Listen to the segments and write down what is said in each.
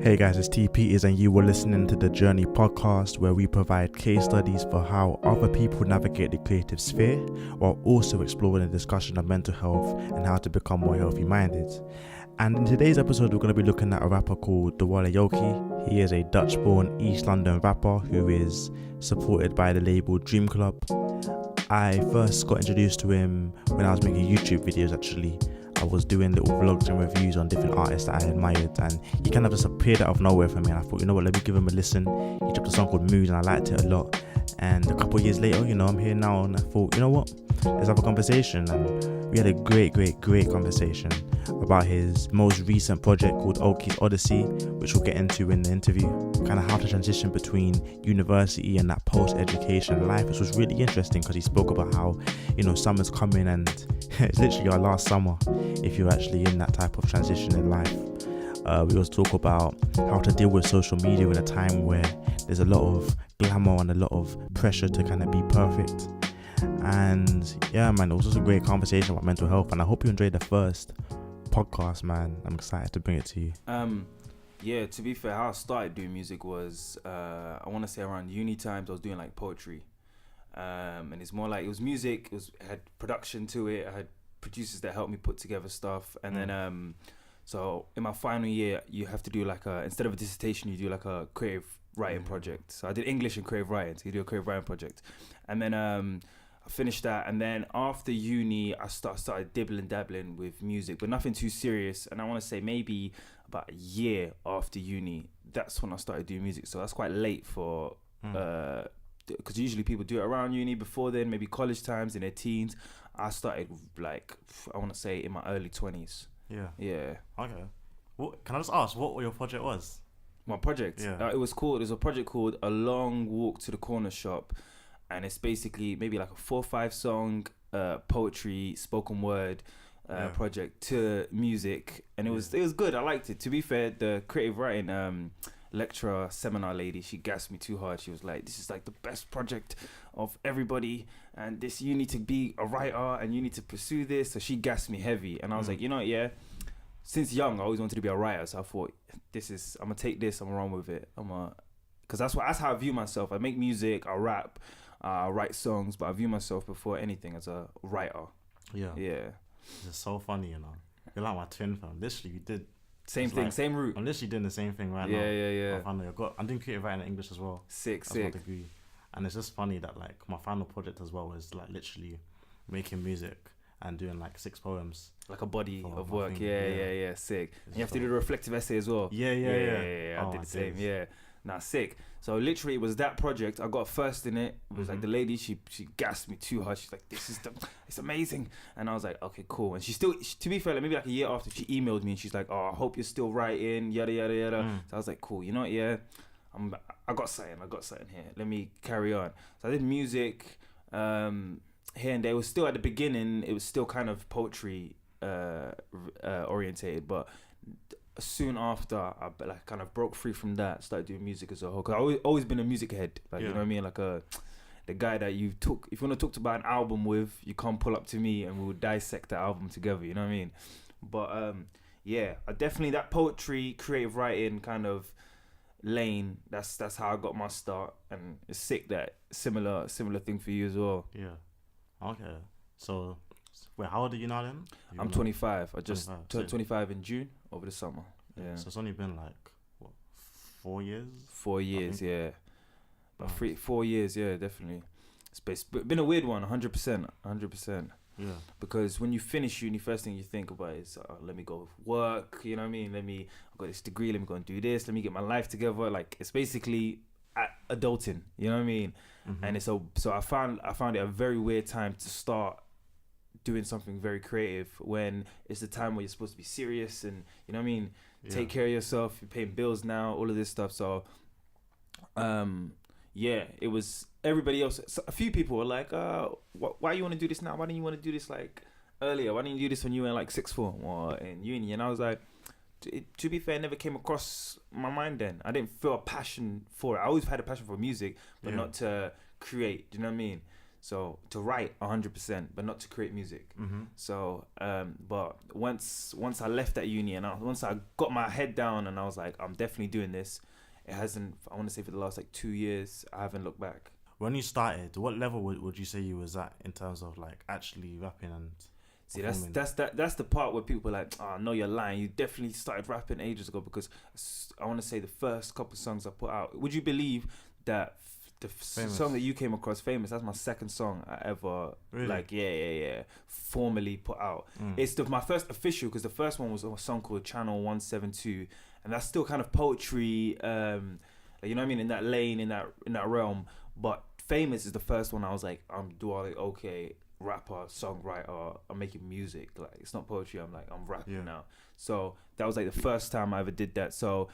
Hey guys, it's T Peters and you were listening to the Journey podcast, where we provide case studies for how other people navigate the creative sphere while also exploring the discussion of mental health and how to become more healthy minded. And in today's episode, we're going to be looking at a rapper called Dualeh Oke. He is a Dutch-born East London rapper who is supported by the label Dream Club. I first got introduced to him when I was making YouTube videos actually. I was doing little vlogs and reviews on different artists that I admired, and he kind of just appeared out of nowhere for me, and I thought, you know what, let me give him a listen. He dropped a song called Mood and I liked it a lot, and a couple of years later, I'm here now, and I thought, you know what, let's have a conversation. And we had a great conversation about his most recent project called Oke's Odyssey, which we'll get into in the interview, kind of how to transition between university and that post-education life, which was really interesting because he spoke about how, summer's coming and it's literally our last summer if you're actually in that type of transition in life. We also talk about how to deal with social media in a time where there's a lot of glamour and a lot of pressure to kind of be perfect. And yeah, man, it was just a great conversation about mental health, and I hope you enjoyed the first podcast, man. I'm excited to bring it to you. Yeah, to be fair, how I started doing music was I want to say around uni times. I was doing like poetry, and it's more like it was music. It had production to it. I had producers that helped me put together stuff, and then so in my final year, you have to do like instead of a dissertation, you do like a creative writing project. So I did English and creative writing. So you do a creative writing project, and then I finished that, and then after uni, I started dabbling with music, but nothing too serious. And I want to say maybe about a year after uni, that's when I started doing music. So that's quite late for because usually people do it around uni. Before then, maybe college times in their teens. I started like I want to say in my early 20s. Yeah. Okay. Can I just ask what your project was? My project? Yeah. It was a project called A Long Walk to the Corner Shop. And it's basically maybe like a 4 or 5 song poetry, spoken word project to music. And it was good. I liked it. To be fair, the creative writing lecturer seminar lady, she gassed me too hard. She was like, this is like the best project of everybody, and you need to be a writer and you need to pursue this. So she gassed me heavy, and I was like, since young I always wanted to be a writer, so I thought I'm gonna take this, I'm gonna run with it. Because that's how I view myself. I make music, I rap, I write songs, but I view myself before anything as a writer. Yeah. It's so funny, you're like my twin, fam. Literally we did same thing, same route. I'm literally doing the same thing right now. Yeah. I'm doing creative writing in English as well. Sick. My degree. And it's just funny that like my final project as well is like literally making music and doing like 6 poems. Like a body of work. Yeah. Sick. And you have to do the reflective essay as well. Yeah. I did the same. Yeah. Nah, sick. So literally it was that project. I got first in it. It was like the lady, she gassed me too hard. She's like, it's amazing. And I was like, okay, cool. And she still, to be fair, like maybe like a year after, she emailed me and she's like, oh, I hope you're still writing, yada. So I was like, cool, you know what, I got something here. Let me carry on. So I did music here and there. It was still at the beginning, it was still kind of poetry orientated, but soon after I like kind of broke free from that, started doing music as a whole. Cause I always been a music head, like you know what I mean, like the guy that if you want to talk about an album with, you come pull up to me and we'll dissect the album together. You know what I mean? But I definitely that poetry, creative writing kind of lane. That's how I got my start, and it's sick that similar thing for you as well. Yeah. Okay. So, wait, how old are you now then? I'm 25. I just turned 25 in June over the summer. Yeah. So it's only been like, what, 4 years? 4 years, yeah. But 4 years, yeah, definitely. It's been a weird one, 100%. Yeah. Because when you finish uni, first thing you think about is, let me go work, you know what I mean? I've got this degree, let me go and do this, let me get my life together. Like, it's basically adulting, you know what I mean? Mm-hmm. And so I found it a very weird time to start doing something very creative when it's the time where you're supposed to be serious and, you know what I mean, take care of yourself, you're paying bills now, all of this stuff. So it was everybody else. So a few people were like, why you want to do this now? Why didn't you want to do this like earlier? Why didn't you do this when you were in like 6th form or in uni? And I was like, to be fair, it never came across my mind then. I didn't feel a passion for it. I always had a passion for music, but not to create, do you know what I mean? So to write 100%, but not to create music. So, but once I left that uni and once I got my head down and I was like, I'm definitely doing this. It hasn't. I want to say for the last like 2 years, I haven't looked back. When you started, what level would you say you was at in terms of like actually rapping and? See, that's the part where people are like, oh no, you're lying. You definitely started rapping ages ago, because I want to say the first couple of songs I put out. Would you believe that song that you came across, Famous, that's my second song I ever formally put out. It's my first official, because the first one was a song called Channel 172, and that's still kind of poetry, you know what I mean, in that lane, in that realm. But Famous is the first one I was like, I'm Dualeh Oke, rapper, songwriter, I'm making music. Like, it's not poetry, I'm rapping now. So that was like the first time I ever did that. So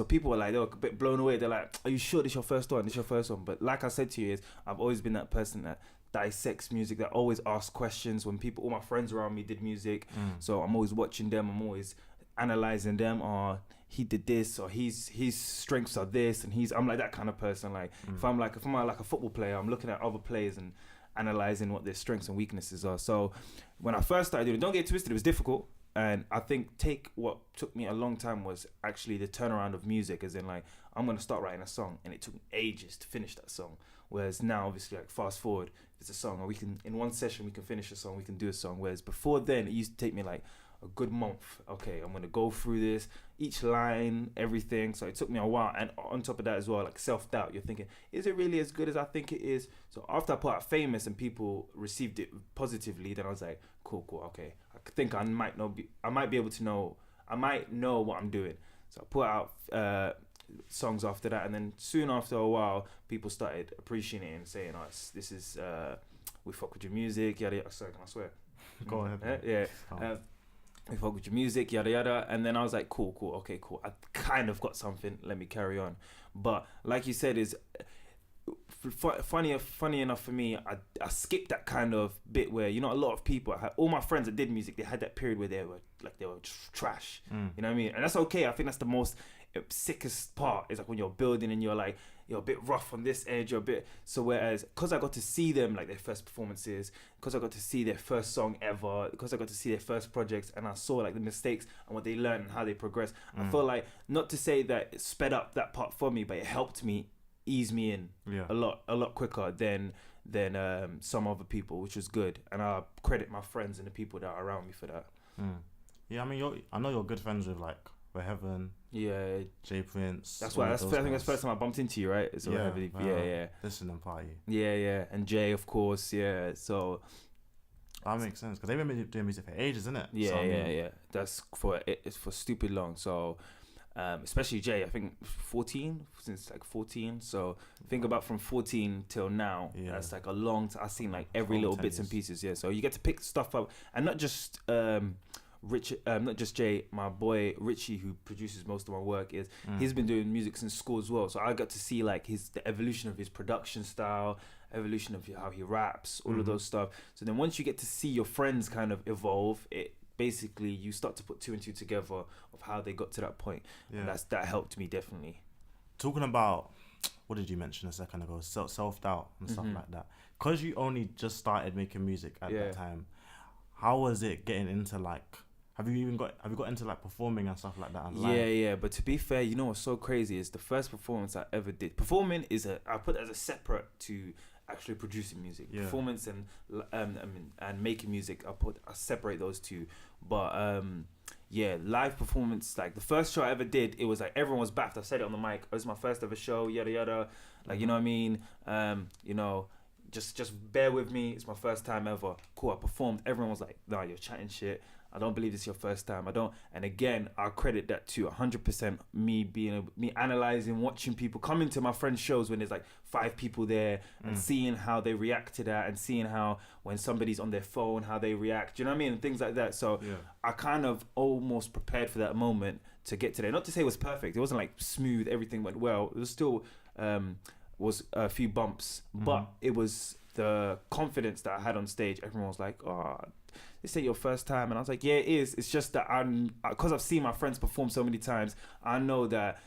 people were like, they were a bit blown away. They're like, are you sure this is your first one? But like I said to you, I've always been that person that dissects music, that always asks questions. When all my friends around me did music, so I'm always watching them, I'm always analyzing them, or he did this, or his strengths are this, and I'm like that kind of person. Like if I'm like a football player, I'm looking at other players and analyzing what their strengths and weaknesses are. So when I first started doing it, don't get twisted, it was difficult. And I think what took me a long time was actually the turnaround of music, as in like, I'm going to start writing a song, and it took me ages to finish that song. Whereas now, obviously, like fast forward, it's a song, or in one session, we can finish a song, we can do a song. Whereas before then, it used to take me like a good month. Okay, I'm going to go through this, each line, everything. So it took me a while. And on top of that as well, like self-doubt, you're thinking, is it really as good as I think it is? So after I put out Famous and people received it positively, then I was like, cool, okay. I think I might be able to know, I might know what I'm doing. So I put out songs after that, and then soon after a while, people started appreciating it and saying, oh, this is, we fuck with your music, yada yada. Sorry, can I swear? Go ahead. Yeah. We fuck with your music, yada yada. And then I was like, cool, okay, cool. I kind of got something, let me carry on. But like you said, is funny enough for me, I skipped that kind of bit where, you know, a lot of people, all my friends that did music, they had that period where they were trash. You know what I mean? And that's okay. I think that's the most sickest part, is like when you're building and you're a bit rough on this edge, you're a bit. So whereas, because I got to see them, like their first performances, because I got to see their first song ever, because I got to see their first projects, and I saw like the mistakes and what they learned and how they progress, I feel like, not to say that it sped up that part for me, but it helped me ease me in a lot quicker than some other people, which was good. And I credit my friends and the people that are around me for that. Yeah, I mean, I know you're good friends with like Heaven, Jay Prince. That's why. I think that's the first time I bumped into you, right? So yeah. Listening party. Yeah, and Jay, of course. Yeah, so that makes sense, because they've been doing music for ages, isn't it? Yeah, so, yeah. That's it's for stupid long. So, especially Jay, I think 14, since like 14. So think about from 14 till now. Yeah. That's like a long time. I've seen like every little bits and pieces. Yeah, so you get to pick stuff up, and not just not just Jay, my boy Richie, who produces most of my work, he's been doing music since school as well. So I got to see like the evolution of his production style, evolution of how he raps, all of those stuff. So then once you get to see your friends kind of evolve, it basically, you start to put two and two together of how they got to that point. Yeah. And that helped me definitely. Talking about, what did you mention a second ago? Self-doubt and stuff like that. Because you only just started making music at that time, how was it getting into like, have you got into like performing and stuff like that? Yeah. But to be fair, you know what's so crazy is the first performance I ever did. Performing I put it as a separate to actually producing music. Yeah. Performance and making music, I separate those two. But live performance, like the first show I ever did, it was like everyone was baffed. I said it on the mic. It was my first ever show, yada yada. Like, you know what I mean? Just bear with me. It's my first time ever. Cool, I performed. Everyone was like, "Nah, you're chatting shit. I don't believe this is your first time. I don't." And again, I credit that to 100% me analyzing, watching people coming to my friends' shows when there's like 5 people there, and seeing how they react to that, and seeing how when somebody's on their phone, how they react. Do you know what I mean? And things like that. So I kind of almost prepared for that moment to get to there. Not to say it was perfect. It wasn't like smooth. Everything went well. It was still was a few bumps, but it was the confidence that I had on stage. Everyone was like, "Oh, this ain't your first time," and I was like, "Yeah, it is. It's just that because I've seen my friends perform so many times, I know that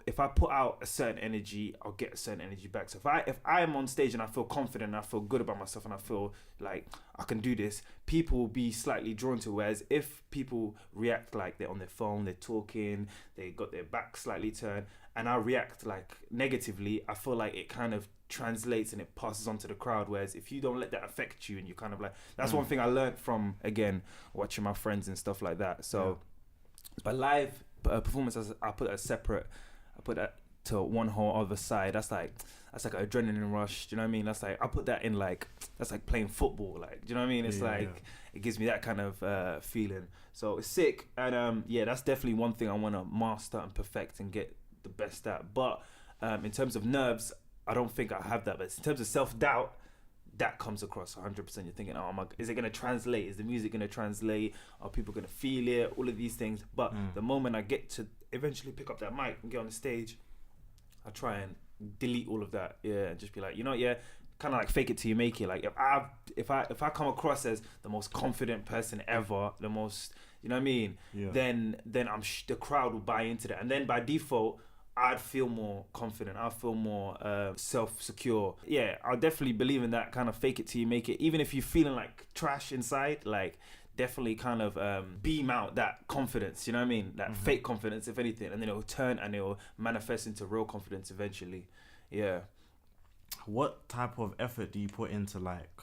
if I put out a certain energy, I'll get a certain energy back. So if I am on stage and I feel confident and I feel good about myself and I feel like I can do this, people will be slightly drawn to it. Whereas if people react like they're on their phone, they're talking, they got their back slightly turned, and I react like negatively, I feel like it kind of translates and it passes on to the crowd. Whereas if you don't let that affect you and you kind of like, that's one thing I learned from, again, watching my friends and stuff like that. So but live performance, I put that separate. I put that to one whole other side. That's like an adrenaline rush. Do you know what I mean? That's like, I put that in like, that's like playing football. Like, do you know what I mean? It's it gives me that kind of feeling. So it's sick. And that's definitely one thing I want to master and perfect and get the best at. But in terms of nerves, I don't think I have that. But in terms of self-doubt, that comes across 100%. You're thinking, oh, is it going to translate? Is the music going to translate? Are people going to feel it? All of these things. But the moment I get to eventually pick up that mic and get on the stage, I try and delete all of that. Yeah, and just be like, kind of like fake it till you make it. Like if I come across as the most confident person ever, the most, you know what I mean? Yeah. Then the crowd will buy into that, and then by default, I'd feel more confident. I'd feel more self-secure. Yeah, I'll definitely believe in that kind of fake it till you make it. Even if you're feeling like trash inside, like definitely kind of beam out that confidence, you know what I mean? That fake confidence, if anything. And then it'll turn and it'll manifest into real confidence eventually. Yeah. What type of effort do you put into like,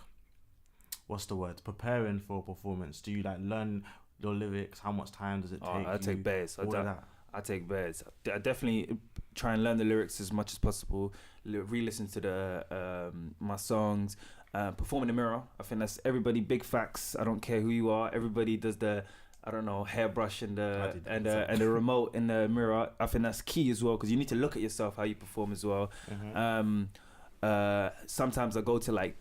what's the word, preparing for a performance? Do you like learn your lyrics? How much time does it take? I take bears. I take bears. I definitely try and learn the lyrics as much as possible. Re-listen to the my songs. Perform in the mirror. I think that's everybody. Big facts. I don't care who you are. Everybody does the, I don't know, hairbrush and the remote in the mirror. I think that's key as well, because you need to look at yourself how you perform as well. Sometimes I go to like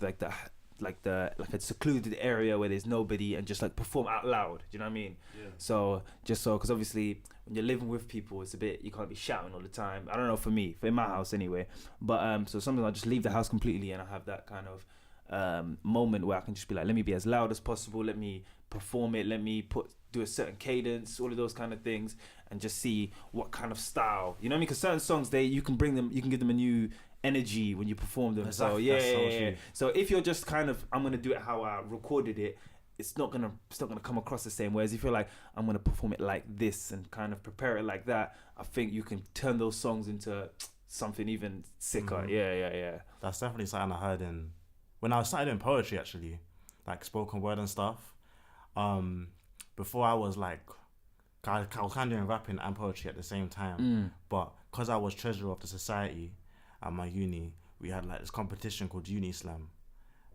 a secluded area where there's nobody and just like perform out loud. Do you know what I mean? Yeah. So because obviously when you're living with people, it's a bit, you can't be shouting all the time. I don't know, for in my house anyway. But so sometimes I just leave the house completely and I have that kind of moment where I can just be like, let me be as loud as possible. Let me perform it. Let me do a certain cadence, all of those kind of things, and just see what kind of style. You know what I mean? Because certain songs, you can give them a new energy when you perform them. Exactly. So yeah. So if you're just kind of, I'm gonna do it how I recorded it, it's not gonna come across the same. Whereas if you're like, I'm gonna perform it like this and kind of prepare it like that, I think you can turn those songs into something even sicker. Yeah. That's definitely something I heard when I started doing poetry, actually, like spoken word and stuff. Before I was like, I was kind of doing rapping and poetry at the same time. But because I was treasurer of the society at my uni, we had like this competition called Uni Slam,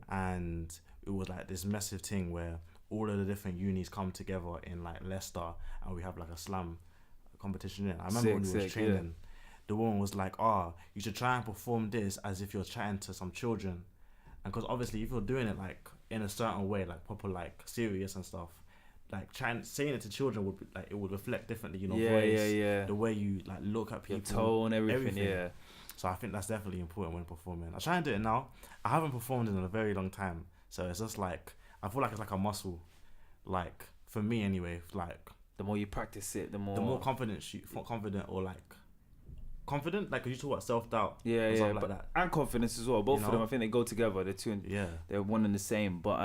and it was like this massive thing where all of the different unis come together in like Leicester, and we have like a slam competition. I remember when we was training, the woman was like, you should try and perform this as if you're chatting to some children. And because obviously if you're doing it like in a certain way, like proper, like serious and stuff, like saying it to children would be, like, it would reflect differently, voice, the way you like look at people, your tone, everything. Yeah. So I think that's definitely important when performing. I try and do it now. I haven't performed in a very long time, so it's just like, I feel like it's like a muscle. Like for me anyway, like the more you practice it, the more confident or like confident. Like, 'cause you talk about self-doubt, like that, and confidence as well. Both of them, I think they go together. They're two. They're one and the same. But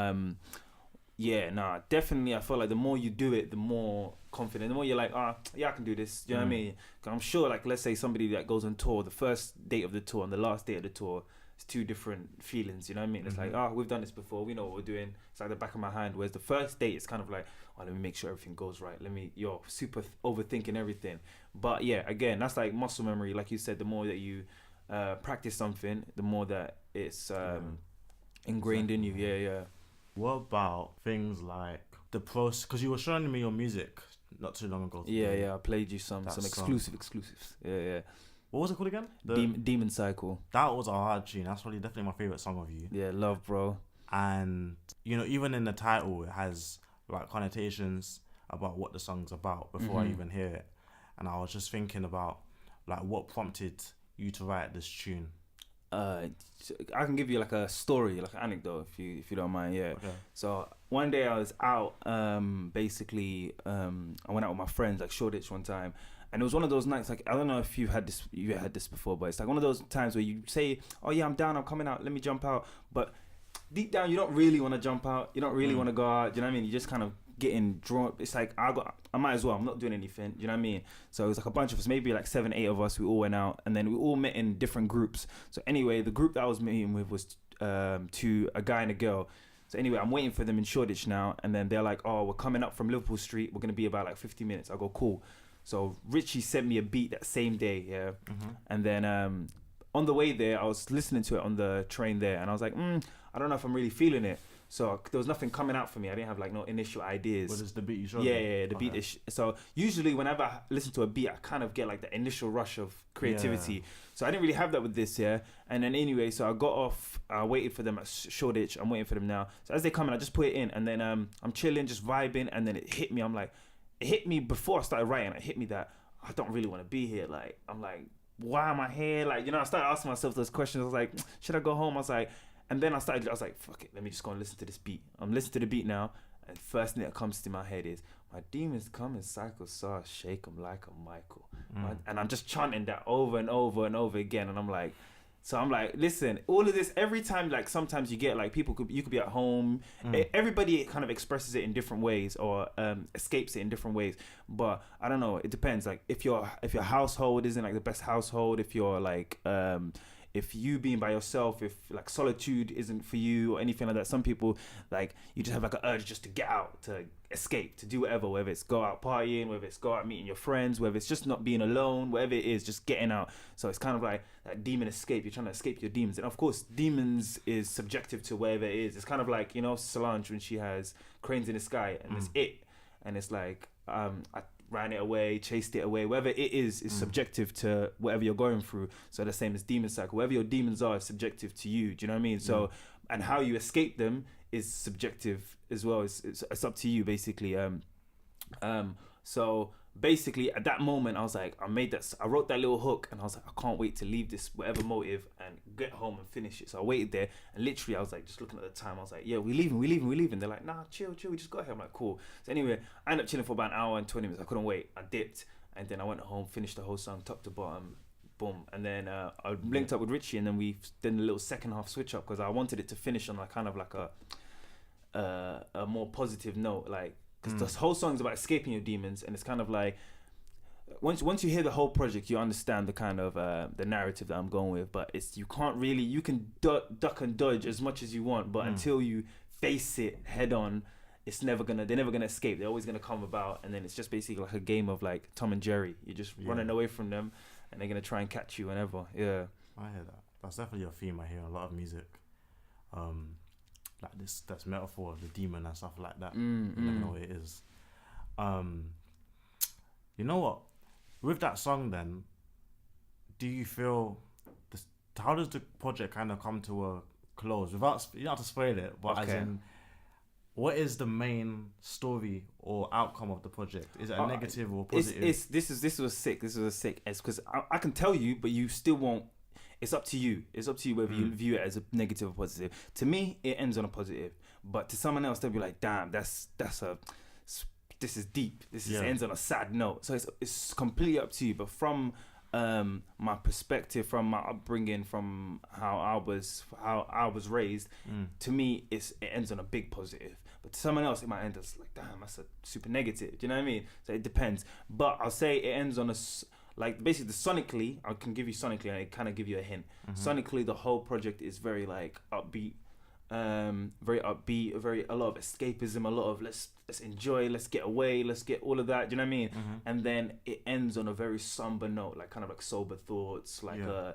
definitely. I feel like the more you do it, the more confident. The more you're like, I can do this. Do you know what I mean? 'Cause I'm sure, like, let's say somebody that goes on tour, the first date of the tour and the last day of the tour, it's two different feelings. You know what I mean? It's like, we've done this before. We know what we're doing. It's like the back of my hand. Whereas the first date, it's kind of like, let me make sure everything goes right. You're super overthinking everything. But yeah, again, that's like muscle memory. Like you said, the more that you practice something, the more that it's ingrained in you. Yeah. What about things like the process? Because you were showing me your music not too long ago. Yeah. I played you some exclusives. Yeah. What was it called again? Demon Cycle. That was a hard tune. That's probably definitely my favorite song of you. Yeah, love, bro. And even in the title, it has like connotations about what the song's about before I even hear it. And I was just thinking about like what prompted you to write this tune. I can give you like a story, like an anecdote, if you don't mind. Yeah. Okay. So one day I was out. Basically, I went out with my friends, like Shoreditch one time, and it was one of those nights. Like I don't know if you had this before, but it's like one of those times where you say, "Oh yeah, I'm down. I'm coming out. Let me jump out," but deep down you don't really want to jump out. You don't really want to go out. Do you know what I mean? You just kind of getting drawn. It's like I might as well. I'm not doing anything. You know what I mean? So it was like a bunch of us, maybe like 7, 8 of us. We all went out, and then we all met in different groups. So anyway, the group that I was meeting with was to a guy and a girl. So anyway, I'm waiting for them in Shoreditch now, and then they're like, "Oh, we're coming up from Liverpool Street. We're gonna be about like 50 minutes." I go, "Cool." So Richie sent me a beat that same day, yeah. And then on the way there, I was listening to it on the train there, and I was like, I don't know if I'm really feeling it. So there was nothing coming out for me. I didn't have like no initial ideas. What is the beat you showed? Yeah, the beat is. So usually whenever I listen to a beat, I kind of get like the initial rush of creativity. Yeah. So I didn't really have that with this, yeah. And then anyway, so I got off. I waited for them at Shoreditch. I'm waiting for them now. So as they come in, I just put it in, and then I'm chilling, just vibing, and then it hit me. I'm like, it hit me before I started writing. It hit me that I don't really want to be here. Like I'm like, why am I here? Like, you know, I started asking myself those questions. I was like, should I go home? I was like. And then I was like, fuck it, let me just go and listen to this beat. I'm listening to the beat now, and first thing that comes to my head is, my demons come in cycles, so I shake them like a Michael. And I'm just chanting that over and over and over again, and I'm like, listen, all of this, every time, like, sometimes you get, like, you could be at home, everybody kind of expresses it in different ways, or escapes it in different ways, but I don't know, it depends, like, if your household isn't, like, the best household, if you're, like, if you being by yourself, if like solitude isn't for you or anything like that, some people like you just have like an urge just to get out, to escape, to do whatever, whether it's go out partying, whether it's go out meeting your friends, whether it's just not being alone, whatever it is, just getting out. So it's kind of like that demon escape. You're trying to escape your demons, and of course, demons is subjective to wherever it is. It's kind of like, you know, Solange when she has Cranes in the Sky, and it's it, and it's like I ran it away, chased it away, whatever it is subjective to whatever you're going through. So the same as demon cycle, whatever your demons are is subjective to you. Do you know what I mean? So, and how you escape them is subjective as well. It's up to you basically. So basically at that moment I was like, I wrote that little hook, and I was like, I can't wait to leave this whatever motive and get home and finish it. So I waited there, and literally I was like, just looking at the time, I was like, yeah, we're leaving. They're like, nah, chill, we just got here. I'm like, cool. So anyway, I ended up chilling for about an hour and 20 minutes. I couldn't wait. I dipped, and then I went home, finished the whole song top to bottom, boom. And then I linked up with Richie, and then we did a little second half switch up, because I wanted it to finish on like kind of like a more positive note, like, because this whole song is about escaping your demons, and it's kind of like once you hear the whole project, you understand the kind of the narrative that I'm going with. But you can't really, you can duck and dodge as much as you want, but until you face it head on, they're never gonna escape. They're always gonna come about, and then it's just basically like a game of like Tom and Jerry. You're just running away from them, and they're gonna try and catch you whenever. Yeah, I hear that. That's definitely a theme I hear in a lot of music. Like that's metaphor of the demon and stuff like that. You never know what it is. You know what? With that song, then, do you feel how does the project kind of come to a close? Without, you don't have to spoil it, but as in, what is the main story or outcome of the project? Is it a negative or positive? This was sick. It's because I can tell you, but you still won't. It's up to you. It's up to you whether you view it as a negative or positive. To me, it ends on a positive, but to someone else, they'll be like, "Damn, this is deep. Ends on a sad note." So it's completely up to you. But from my perspective, from my upbringing, from how I was raised, to me, it ends on a big positive. But to someone else, it might end as like, "Damn, that's a super negative." Do you know what I mean? So it depends. But I'll say it ends on like basically sonically, I can give you sonically, and I kind of give you a hint. Sonically, the whole project is very like upbeat, very a lot of escapism, a lot of let's enjoy, let's get away, let's get all of that. Do you know what I mean? And then it ends on a very somber note, like kind of like sober thoughts, like a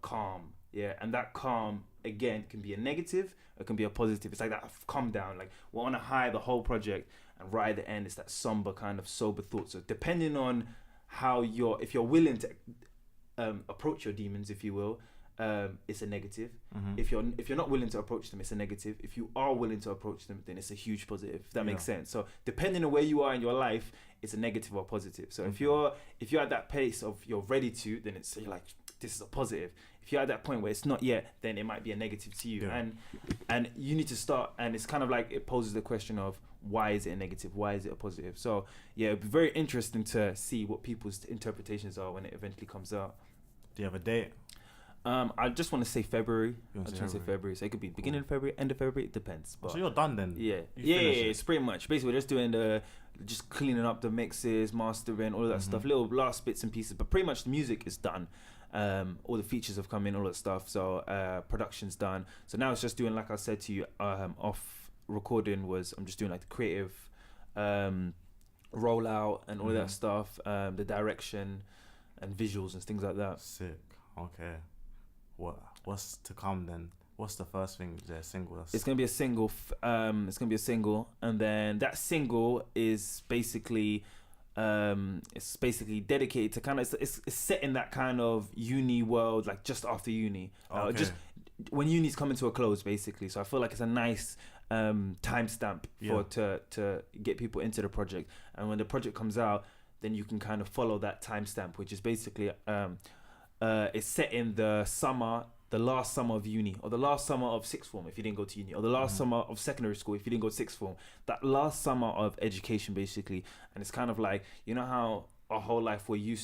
calm. Yeah, and that calm again can be a negative, it can be a positive. It's like that calm down. Like we're on a high the whole project, and right at the end, it's that somber kind of sober thought. So depending on how if you're willing to approach your demons, if you will, it's a negative. If you're not willing to approach them, it's a negative. If you are willing to approach them, then it's a huge positive. If that makes sense. So depending on where you are in your life, it's a negative or positive. So if you're at that pace of you're ready to, then you're like, this is a positive. If you're at that point where it's not yet, then it might be a negative to you. And you need to start, and it's kind of like it poses the question of why is it a negative? Why is it a positive? So yeah, it'd be very interesting to see what people's interpretations are when it eventually comes out. Do you have a date? I just want to say February. I just want to say February. So it could be beginning of February, end of February. It depends. But so you're done then? Yeah. It's pretty much. Basically, we're just doing just cleaning up the mixes, mastering, all of that stuff. Little last bits and pieces. But pretty much the music is done. All the features have come in, all that stuff. So production's done. So now it's just doing, like I said to you, off recording I'm just doing like the creative rollout and all of that stuff, the direction and visuals and things like that. Sick. Okay. What's to come then? What's the first thing? Is there a single? It's gonna be a single. It's gonna be a single, and then that single is basically, dedicated to kind of. It's set in that kind of uni world, like just after uni, just when uni's coming to a close, basically. So I feel like it's a nice timestamp to get people into the project, and when the project comes out, then you can kind of follow that timestamp, which is basically it's set in the last summer of uni, or the last summer of sixth form if you didn't go to uni, or the last summer of secondary school if you didn't go to sixth form. That last summer of education, basically. And it's kind of like, you know how our whole life we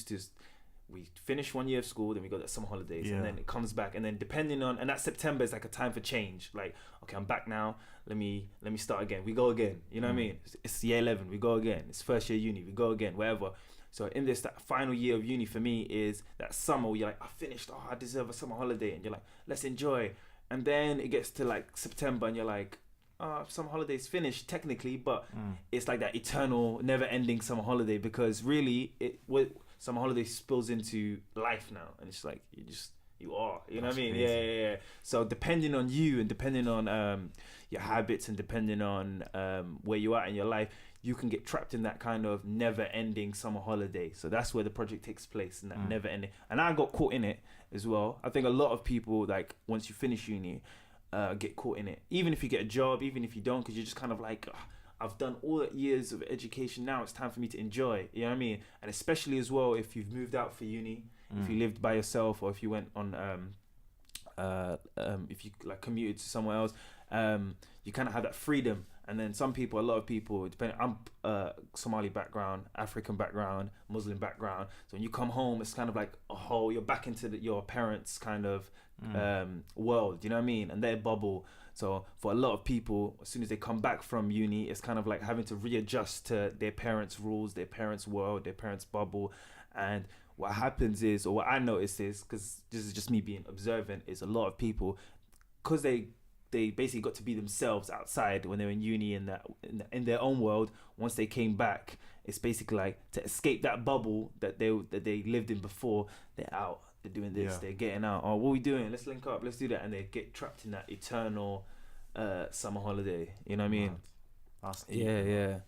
finish 1 year of school, then we go to summer holidays, and then it comes back, and then depending on, and that September is like a time for change. Like, okay, I'm back now. Let me start again. We go again. You know what I mean? It's year 11. We go again. It's first year uni. We go again. Wherever. So in that final year of uni for me is that summer where you're like, I finished. Oh, I deserve a summer holiday, and you're like, let's enjoy. And then it gets to like September, and you're like, summer holiday's finished technically, but it's like that eternal, never-ending summer holiday, because really summer holiday spills into life now, and it's like you are, you know what I mean? Yeah. So depending on you, and depending on your habits, and depending on where you are in your life, you can get trapped in that kind of never-ending summer holiday. So that's where the project takes place, in that never-ending. And I got caught in it as well. I think a lot of people, like, once you finish uni, get caught in it. Even if you get a job, even if you don't, because you're just kind of like, I've done all the years of education. Now it's time for me to enjoy. You know what I mean? And especially as well, if you've moved out for uni, if you lived by yourself, or if you went on, if you like commuted to somewhere else, you kind of have that freedom. And then a lot of people, depending, I'm Somali background, African background, Muslim background. So when you come home, it's kind of like you're back into your parents' kind of world, you know what I mean? And their bubble. So for a lot of people, as soon as they come back from uni, it's kind of like having to readjust to their parents' rules, their parents' world, their parents' bubble. And what happens is, or what I notice is, because this is just me being observant, is a lot of people, because they basically got to be themselves outside when they were in uni, in their own world. Once they came back, it's basically like to escape that bubble that they lived in before. They're out. They're doing this. They're getting out. Oh, what are we doing? Let's link up. Let's do that. And they get trapped in that eternal summer holiday. You know what I mean? That's deep, yeah.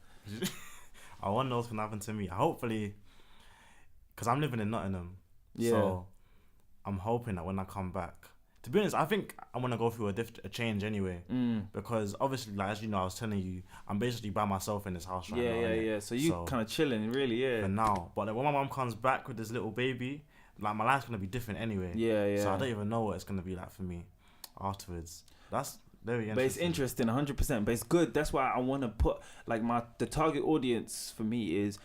I wonder what's gonna happen to me. Hopefully, because I'm living in Nottingham. Yeah. So I'm hoping that when I come back. To be honest, I think I'm going to go through a change anyway. Because obviously, like, as you know, I was telling you, I'm basically by myself in this house right now. Yeah. So you kind of chilling, really, for now. But like, when my mum comes back with this little baby, like, my life's going to be different anyway. Yeah. So I don't even know what it's going to be like for me afterwards. That's very interesting. But it's interesting, 100%. But it's good. That's why I want to put, like, the target audience for me is,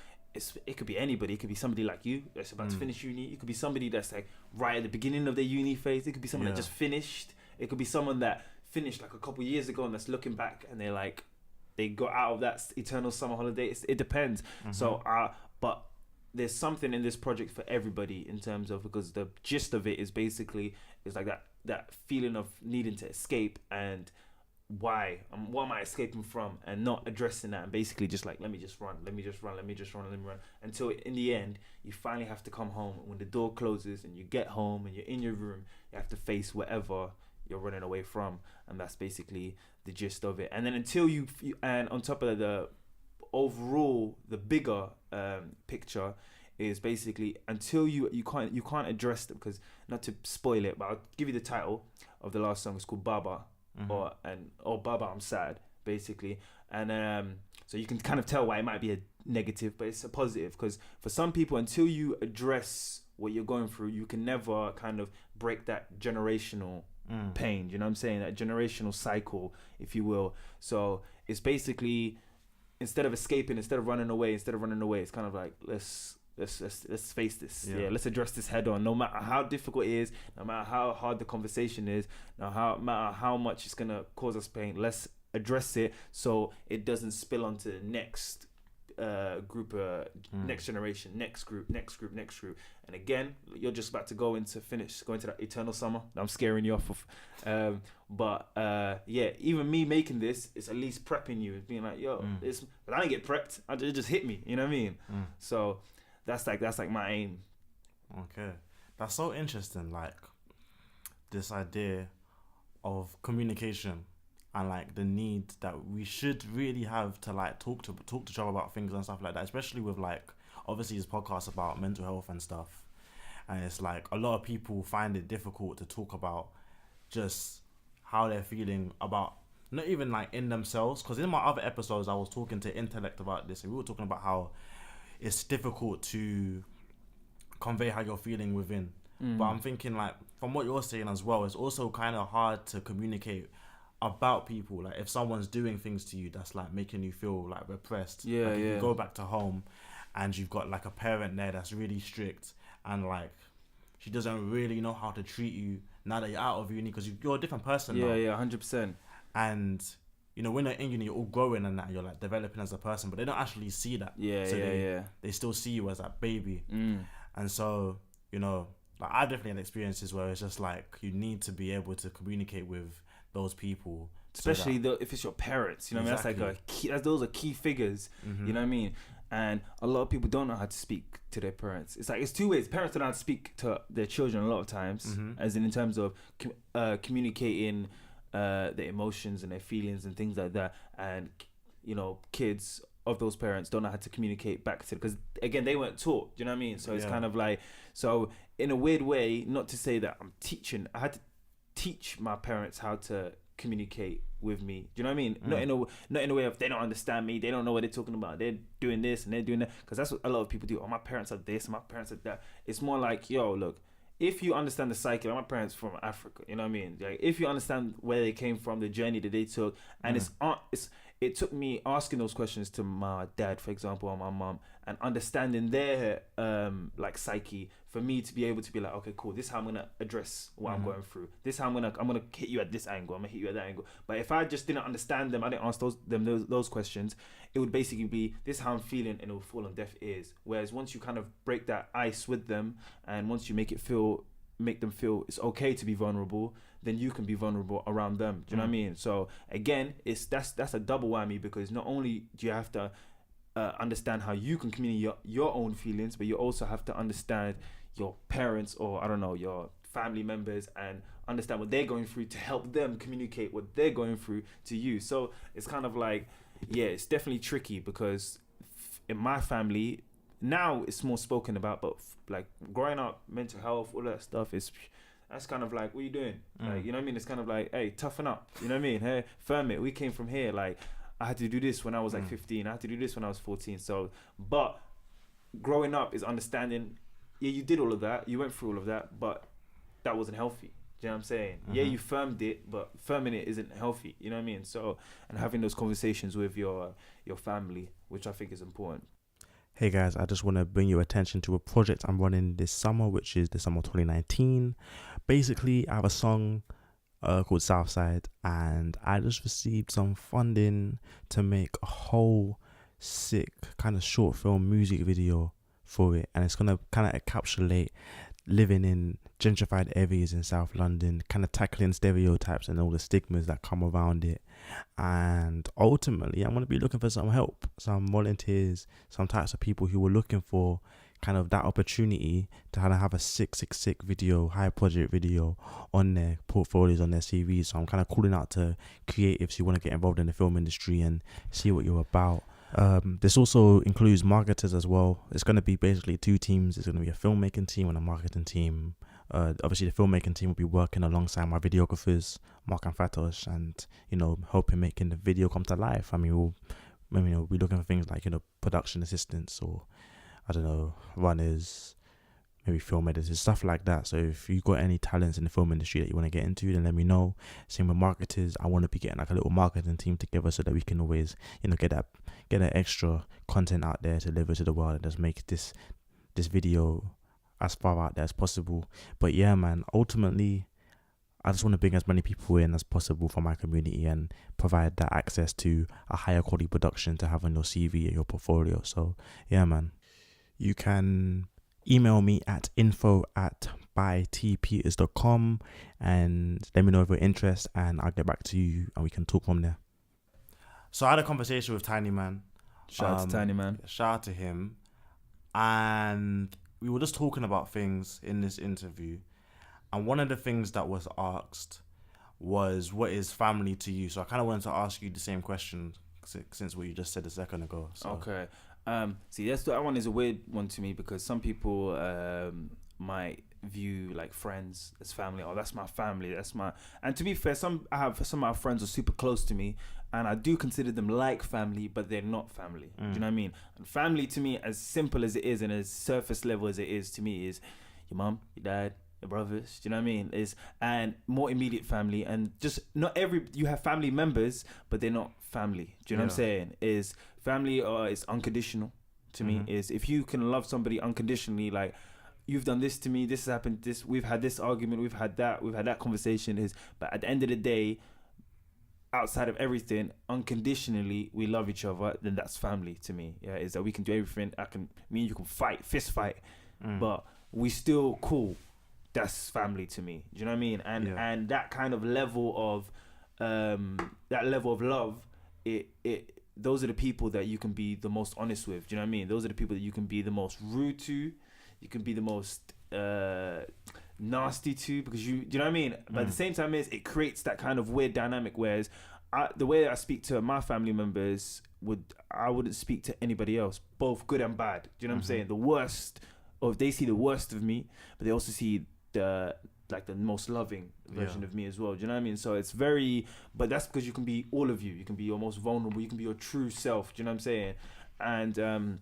it could be anybody. It could be somebody like you that's about to finish uni. It could be somebody that's like right at the beginning of their uni phase. It could be someone that just finished. It could be someone that finished like a couple years ago and that's looking back and they're like, they got out of that eternal summer holiday. It depends. So, but there's something in this project for everybody in terms of, because the gist of it is basically, it's like that feeling of needing to escape, and what am I escaping from, and not addressing that, and basically just like, let me just run until in the end you finally have to come home. When the door closes and you get home and you're in your room, you have to face whatever you're running away from, and that's basically the gist of it. And then until you and on top of that, the overall, the bigger picture is basically until you can't address them, because, not to spoil it, but I'll give you the title of the last song. It's called Baba. Or Baba, I'm sad, basically. And so you can kind of tell why it might be a negative, but it's a positive, because for some people, until you address what you're going through, you can never kind of break that generational pain. You know what I'm saying? That generational cycle, if you will. So it's basically, instead of escaping, instead of running away, it's kind of like, let's face this. Yeah, let's address this head on. No matter how difficult it is, no matter how hard the conversation is, no matter how much it's gonna cause us pain, let's address it so it doesn't spill onto the next group, next generation, next group. And again, you're just about to go into that eternal summer. I'm scaring you off of. But even me making this is at least prepping you, being like, yo, but I didn't get prepped. It just hit me. You know what I mean? So that's like my aim. Okay, that's so interesting. Like this idea of communication and like the need that we should really have to like talk to each other about things and stuff like that, especially with like obviously this podcast about mental health and stuff, and it's like a lot of people find it difficult to talk about just how they're feeling about, not even like in themselves, because in my other episodes I was talking to Intellect about this, and we were talking about how it's difficult to convey how you're feeling within. But I'm thinking like from what you're saying as well, it's also kind of hard to communicate about people. Like if someone's doing things to you that's like making you feel like repressed, like if you go back to home and you've got like a parent there that's really strict and like she doesn't really know how to treat you now that you're out of uni, because you're a different person now. 100%. And you know, when you're in uni, you're all growing and that, you're like developing as a person, but they don't actually see that. They still see you as that baby. And so, you know, like I definitely had experiences where it's just like you need to be able to communicate with those people, especially if it's your parents. You know, exactly. What I mean, that's like a key. Those are key figures. You know what I mean? And a lot of people don't know how to speak to their parents. It's like it's two ways. Parents don't know how to speak to their children a lot of times, as in terms of communicating their emotions and their feelings and things like that. And you know, kids of those parents don't know how to communicate back to, because again, they weren't taught. You know what I mean? So it's kind of like, so in a weird way, not to say that I'm teaching, I had to teach my parents how to communicate with me. Do you know what I mean? Not in a way of they don't understand me, they don't know what they're talking about, they're doing this and they're doing that, because that's what a lot of people do. Oh, my parents are this, my parents are that. It's more like, yo, look, if you understand the psyche, like my parents from Africa, you know what I mean? Like if you understand where they came from, the journey that they took, and it took me asking those questions to my dad, for example, or my mom, and understanding their like psyche, for me to be able to be like, okay, cool, this is how I'm gonna address what I'm going through. This is how I'm gonna hit you at this angle. I'm gonna hit you at that angle. But if I just didn't understand them, I didn't ask those questions, it would basically be, this is how I'm feeling, and it will fall on deaf ears. Whereas once you kind of break that ice with them, and once you make them feel it's okay to be vulnerable, then you can be vulnerable around them. Do you know what I mean? So again, that's a double whammy, because not only do you have to understand how you can communicate your own feelings, but you also have to understand your parents, or I don't know, your family members, and understand what they're going through to help them communicate what they're going through to you. So it's kind of like, it's definitely tricky, because in my family now it's more spoken about, but like growing up, mental health, all that stuff that's kind of like, what are you doing? Like, you know what I mean? It's kind of like, hey, toughen up. You know what I mean? Hey, firm it. We came from here. Like, I had to do this when I was like 15. I had to do this when I was 14. So, but growing up is understanding, you did all of that. You went through all of that, but that wasn't healthy. Do you know what I'm saying? Yeah, you firmed it, but firming it isn't healthy. You know what I mean? So, and having those conversations with your family, which I think is important. Hey guys, I just want to bring your attention to a project I'm running this summer, which is the summer 2019. Basically, I have a song called Southside, and I just received some funding to make a whole sick kind of short film music video for it, and it's going to kind of encapsulate living in gentrified areas in South London, kind of tackling stereotypes and all the stigmas that come around it. And ultimately, I'm going to be looking for some help, some volunteers, some types of people who are looking for kind of that opportunity to kind of have a sick video, high project video on their portfolios, on their CVs. So I'm kind of calling out to creatives who want to get involved in the film industry and see what you're about. This also includes marketers as well. It's going to be basically two teams. It's going to be a filmmaking team and a marketing team. Obviously the filmmaking team will be working alongside my videographers, Mark and Fatos, and helping making the video come to life. I mean, we'll be looking for things like production assistants, or I don't know, runners, maybe film editors, stuff like that. So if you got any talents in the film industry that you want to get into, then let me know. Same with marketers. I want to be getting like a little marketing team together so that we can always, get that extra content out there to deliver to the world and just make this video as far out there as possible. But yeah, man, ultimately, I just want to bring as many people in as possible for my community and provide that access to a higher quality production to have on your CV and your portfolio. So yeah, man, you can email me at info@bytpeters.com and let me know of your interest, and I'll get back to you and we can talk from there. So I had a conversation with Tiny Man. Shout out to Tiny Man. Shout out to him. And we were just talking about things in this interview. And one of the things that was asked was, what is family to you? So I kind of wanted to ask you the same question since what you just said a second ago. So. Okay. See, that one is a weird one to me because some people might view like friends as family. Oh, that's my family. And to be fair, some of my friends are super close to me, and I do consider them like family, but they're not family. Do you know what I mean? And family to me, as simple as it is and as surface level as it is to me, is your mom, your dad, your brothers. Do you know what I mean? And more immediate family, and just not you have family members, but they're not family. Do you know what I'm saying? Is family is unconditional to me. Is if you can love somebody unconditionally, like, you've done this to me, this has happened, we've had this argument, we've had that conversation, but at the end of the day, outside of everything, unconditionally we love each other, then that's family to me. Yeah, is that we can do everything. Me and you can fight, fist fight, but we still cool. That's family to me. Do you know what I mean? And that kind of level of love, those are the people that you can be the most honest with. Do you know what I mean? Those are the people that you can be the most rude to. You can be the most nasty to, because do you know what I mean? But at the same time, it creates that kind of weird dynamic. Whereas the way that I speak to my family members, I wouldn't speak to anybody else, both good and bad. Do you know what I'm saying? The worst, or they see the worst of me, but they also see the most loving version of me as well. Do you know what I mean? So it's but that's because you can be all of you. You can be your most vulnerable. You can be your true self. Do you know what I'm saying? And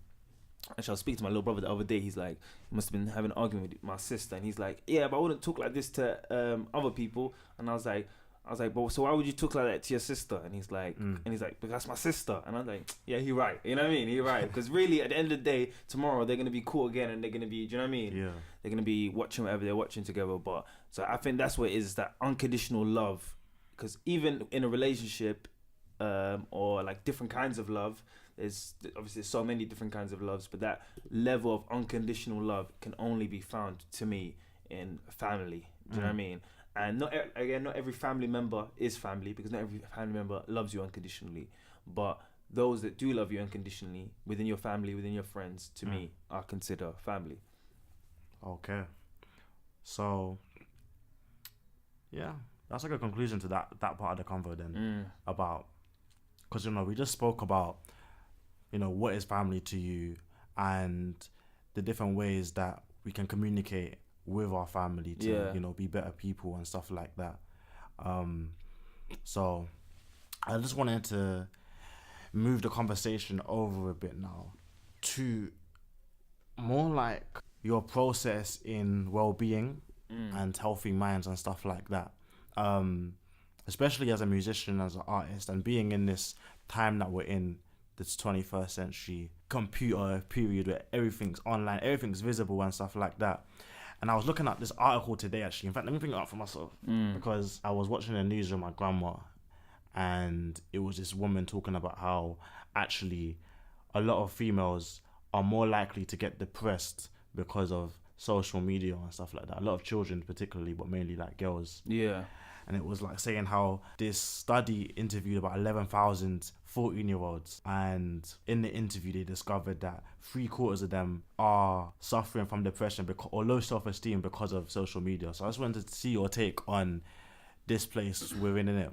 actually, I was speaking to my little brother the other day. He's like, he must have been having an argument with my sister, and he's like, yeah, but I wouldn't talk like this to other people. And I was like, but so why would you talk like that to your sister? And he's like, because that's my sister. And I'm like, yeah, you're right. You know what I mean? You're right. Because really, at the end of the day, tomorrow they're gonna be cool again, and they're gonna be, do you know what I mean? Yeah. They're gonna be watching whatever they're watching together. But so I think that's what it is, that unconditional love. Because even in a relationship, or like different kinds of love, there's so many different kinds of loves, but that level of unconditional love can only be found, to me, in family. Do you know what I mean? And not every family member is family, because not every family member loves you unconditionally. But those that do love you unconditionally, within your family, within your friends, to me, I consider family. Okay. So, yeah, that's like a conclusion to that part of the convo then, about, because, we just spoke about, what is family to you, and the different ways that we can communicate with our family to, be better people and stuff like that. So I just wanted to move the conversation over a bit now to more like your process in well-being and healthy minds and stuff like that. Especially as a musician, as an artist, and being in this time that we're in, this 21st century computer period where everything's online, everything's visible and stuff like that. And I was looking at this article today, actually. In fact, let me bring it up for myself, because I was watching the news with my grandma, and it was this woman talking about how actually a lot of females are more likely to get depressed because of social media and stuff like that. A lot of children particularly, but mainly like girls. Yeah. And it was like saying how this study interviewed about 11,000 14-year-olds, and in the interview they discovered that 3/4 of them are suffering from depression or low self-esteem because of social media. So I just wanted to see your take on this place we're in it.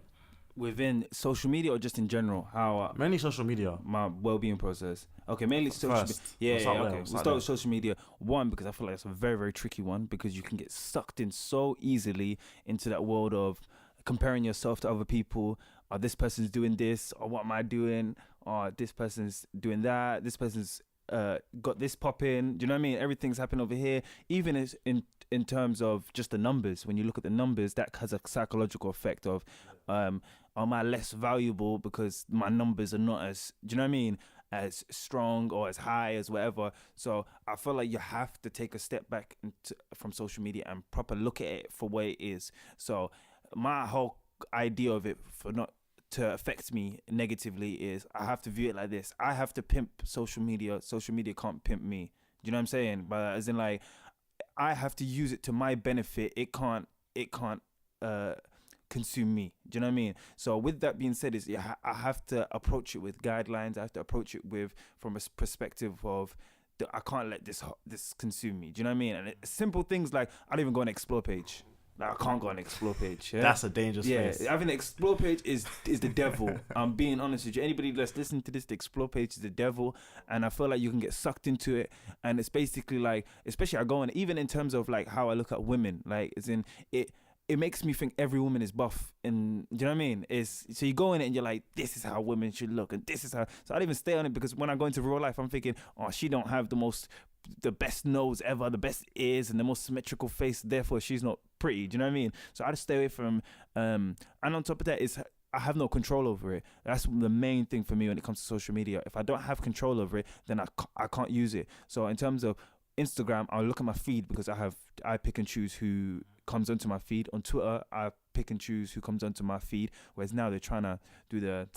Within social media, or just in general? How mainly social media. My well-being process. Okay, mainly social media. Okay. We'll start with social media. One, because I feel like it's a very, very tricky one, because you can get sucked in so easily into that world of comparing yourself to other people. This person's doing this, or what am I doing? Or this person's doing that. This person's got this popping. Do you know what I mean? Everything's happening over here. Even as in terms of just the numbers, when you look at the numbers, that has a psychological effect of, am I less valuable because my numbers are not as, do you know what I mean, as strong or as high as whatever. So I feel like you have to take a step back from social media and proper look at it for what it is. So my whole idea of it for not to affect me negatively is I have to view it like this. I have to pimp social media. Social media can't pimp me. Do you know what I'm saying? But as in, like, I have to use it to my benefit. It can't consume me. Do you know what I mean? So with that being said, I have to approach it with guidelines. I have to approach it from a perspective of, I can't let this consume me. Do you know what I mean? And simple things like, I don't even go on an explore page. Like, I can't go on an explore page. Yeah? That's a dangerous place. Having an explore page is the devil. I'm being honest with you. Anybody that's listening to this, the explore page is the devil, and I feel like you can get sucked into it. And it's basically like, especially I go on, even in terms of like how I look at women, like, as in it makes me think every woman is buff, and do you know what I mean? So you go in it and you're like, this is how women should look, and this is how. So I don't even stay on it, because when I go into real life, I'm thinking, oh, she don't have the best nose ever, the best ears, and the most symmetrical face. Therefore, she's not pretty. Do you know what I mean? So I just stay away from. And on top of that, I have no control over it. That's the main thing for me when it comes to social media. If I don't have control over it, then I can't use it. So in terms of Instagram, I'll look at my feed, because I pick and choose who comes onto my feed. On Twitter, I pick and choose who comes onto my feed, whereas now they're trying to do the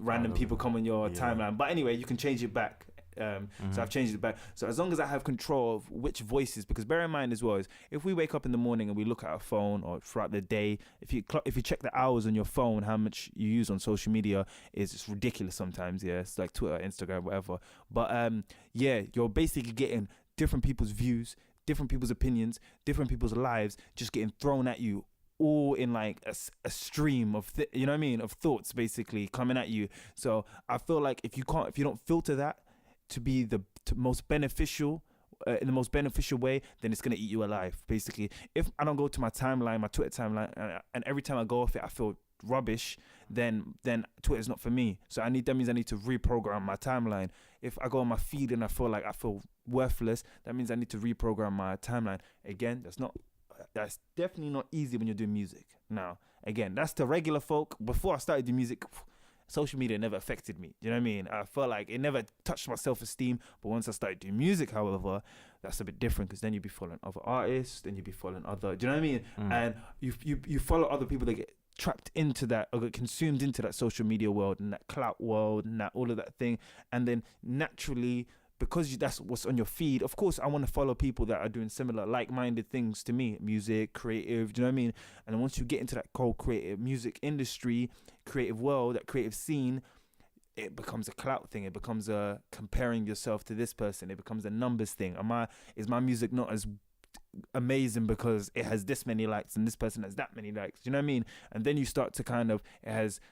random people come on your timeline. But anyway, you can change it back. So I've changed it back. So as long as I have control of which voices, because bear in mind as well, is if we wake up in the morning and we look at our phone, or throughout the day, if you check the hours on your phone, how much you use on social media, is it's ridiculous sometimes. Yeah, it's like Twitter, Instagram, whatever. But you're basically getting different people's views, different people's opinions, different people's lives just getting thrown at you, all in like a stream of you know what I mean, of thoughts basically coming at you. So I feel like if you don't filter that to be the most beneficial, in the most beneficial way, then it's gonna eat you alive basically. If I don't go to my timeline, my Twitter timeline, and every time I go off it I feel rubbish, then Twitter is not for me. So that means I need to reprogram my timeline. If I go on my feed and I feel worthless, that means I need to reprogram my timeline. Again, that's definitely not easy when you're doing music. Now, again, that's the regular folk. Before I started doing music, social media never affected me. Do you know what I mean? I felt like it never touched my self-esteem. But once I started doing music, however, that's a bit different, because then you'd be following other artists, then you'd be following other, do you know what I mean? And you follow other people that get trapped into that, or get consumed into that social media world and that clout world and that all of that thing. And then naturally, because that's what's on your feed, of course I want to follow people that are doing similar like-minded things to me, music, creative, do you know what I mean? And then once you get into that cold creative music industry, creative world, that creative scene, it becomes a clout thing. It becomes a comparing yourself to this person. It becomes a numbers thing. Is my music not as amazing because it has this many likes and this person has that many likes? Do you know what I mean? And then you start to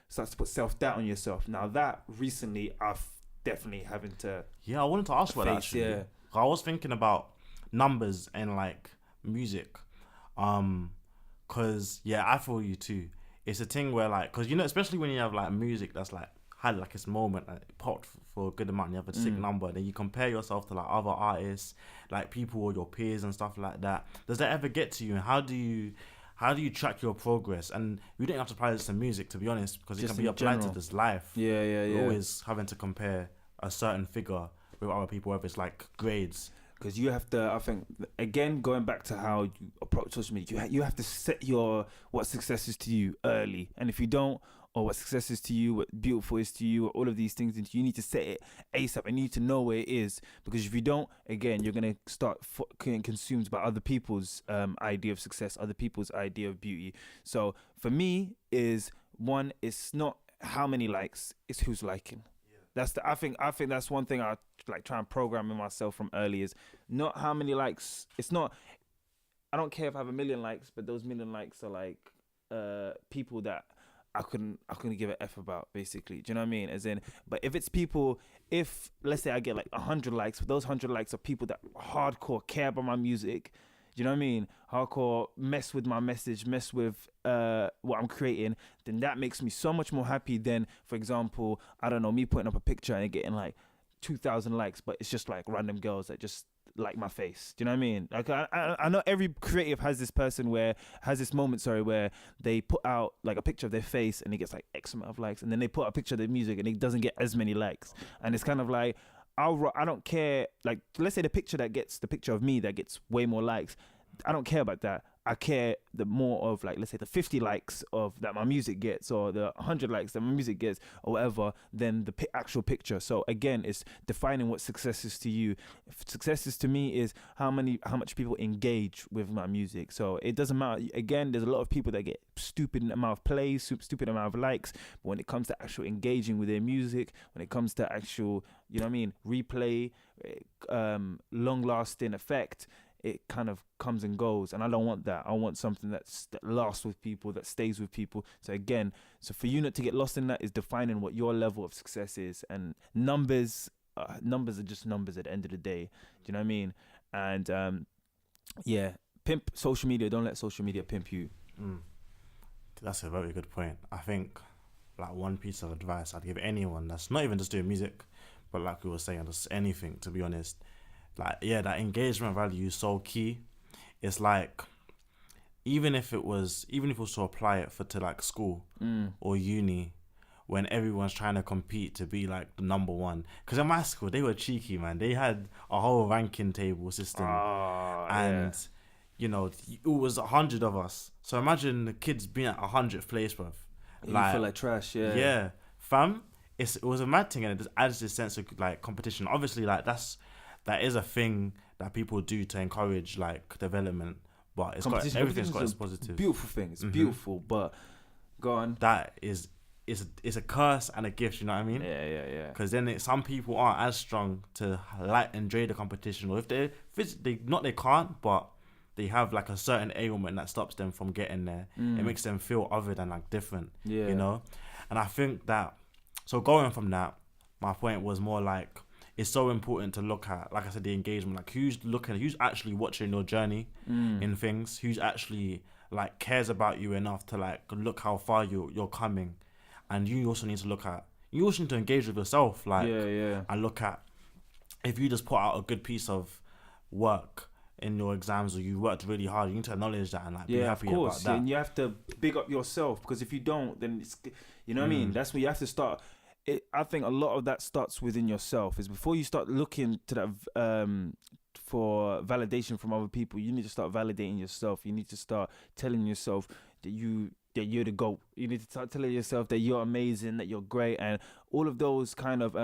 starts to put self-doubt on yourself. Now that recently I've definitely having to. Yeah, I wanted to ask about that actually. Yeah. I was thinking about numbers and like music, cause I feel you too. It's a thing where like, cause especially when you have like music that's like had like its moment, like popped for a good amount, and you have a sick number, then you compare yourself to like other artists, like people or your peers and stuff like that. Does that ever get to you? And how do you track your progress? And we don't have to apply this to music, to be honest, because it can be applied to this life. Yeah. You're always having to compare a certain figure with other people, whether it's like grades. Because you have to, I think, again, going back to how you approach social media, you have to set what success is to you early. And if you don't, or what success is to you, what beautiful is to you, all of these things, you need to set it ASAP, and you need to know where it is. Because if you don't, again, you're going to start getting consumed by other people's idea of success, other people's idea of beauty. So for me, it's not how many likes, it's who's liking. I think that's one thing I like try and program in myself from early, is not how many likes. It's not, I don't care if I have 1 million likes, but those 1 million likes are like people that I couldn't give a F about, basically. Do you know what I mean? As in, but if it's people, if let's say I get like 100 likes, but those 100 likes are people that hardcore care about my music, do you know what I mean? Hardcore mess with my message, mess with what I'm creating, then that makes me so much more happy than, for example, I don't know, me putting up a picture and getting like 2,000 likes, but it's just like random girls that just like my face. Do you know what I mean? Like I know every creative has this moment, where they put out like a picture of their face and it gets like X amount of likes, and then they put a picture of their music and it doesn't get as many likes, and it's kind of like, I don't care. Like, let's say the picture of me that gets way more likes, I don't care about that. I care the more of, like, let's say the 50 likes of that my music gets, or the 100 likes that my music gets, or whatever, than the actual picture. So again, it's defining what success is to you. Success is to me is how much people engage with my music. So it doesn't matter. Again, there's a lot of people that get stupid amount of plays, stupid amount of likes, but when it comes to actual engaging with their music, when it comes to actual, you know what I mean, replay, long lasting effect, it kind of comes and goes, and I don't want that. I want something that lasts with people, that stays with people. So again, for you not to get lost in that is defining what your level of success is, and numbers are just numbers at the end of the day. Do you know what I mean? And pimp social media. Don't let social media pimp you. That's a very good point. I think, like, one piece of advice I'd give anyone that's not even just doing music, but like we were saying, just anything, to be honest. Like, yeah, that engagement value is so key. It's like, even if it was to apply it to like school or uni, when everyone's trying to compete to be like the number one. Because in my school, they were cheeky, man. They had a whole ranking table system. And, you know, it was 100 of us. So imagine the kids being at 100th place, bruv. You feel like trash, yeah. Yeah. Fam, it was a mad thing, and it just adds this sense of like competition. Obviously, like, that is a thing that people do to encourage like development, but everything's got its positives. Beautiful thing. It's beautiful, but go on. That is a curse and a gift. You know what I mean? Yeah. Because then some people aren't as strong to like enjoy the competition, or if they can't, but they have like a certain ailment that stops them from getting there. It makes them feel other than like different. Yeah. You know, and I think that. So going from that, my point was more like, it's so important to look at, like I said, the engagement, like who's actually watching your journey in things, who's actually like cares about you enough to like look how far you're coming. And you also need to engage with yourself, like, and look at, if you just put out a good piece of work in your exams, or you worked really hard, you need to acknowledge that and like be happy about that. And you have to big up yourself, because if you don't, then it's, you know what I mean? That's where you have to start. I think a lot of that starts within yourself. Is before you start looking to that for validation from other people, you need to start validating yourself. You need to start telling yourself that you're the GOAT. You need to start telling yourself that you're amazing, that you're great, and all of those kind of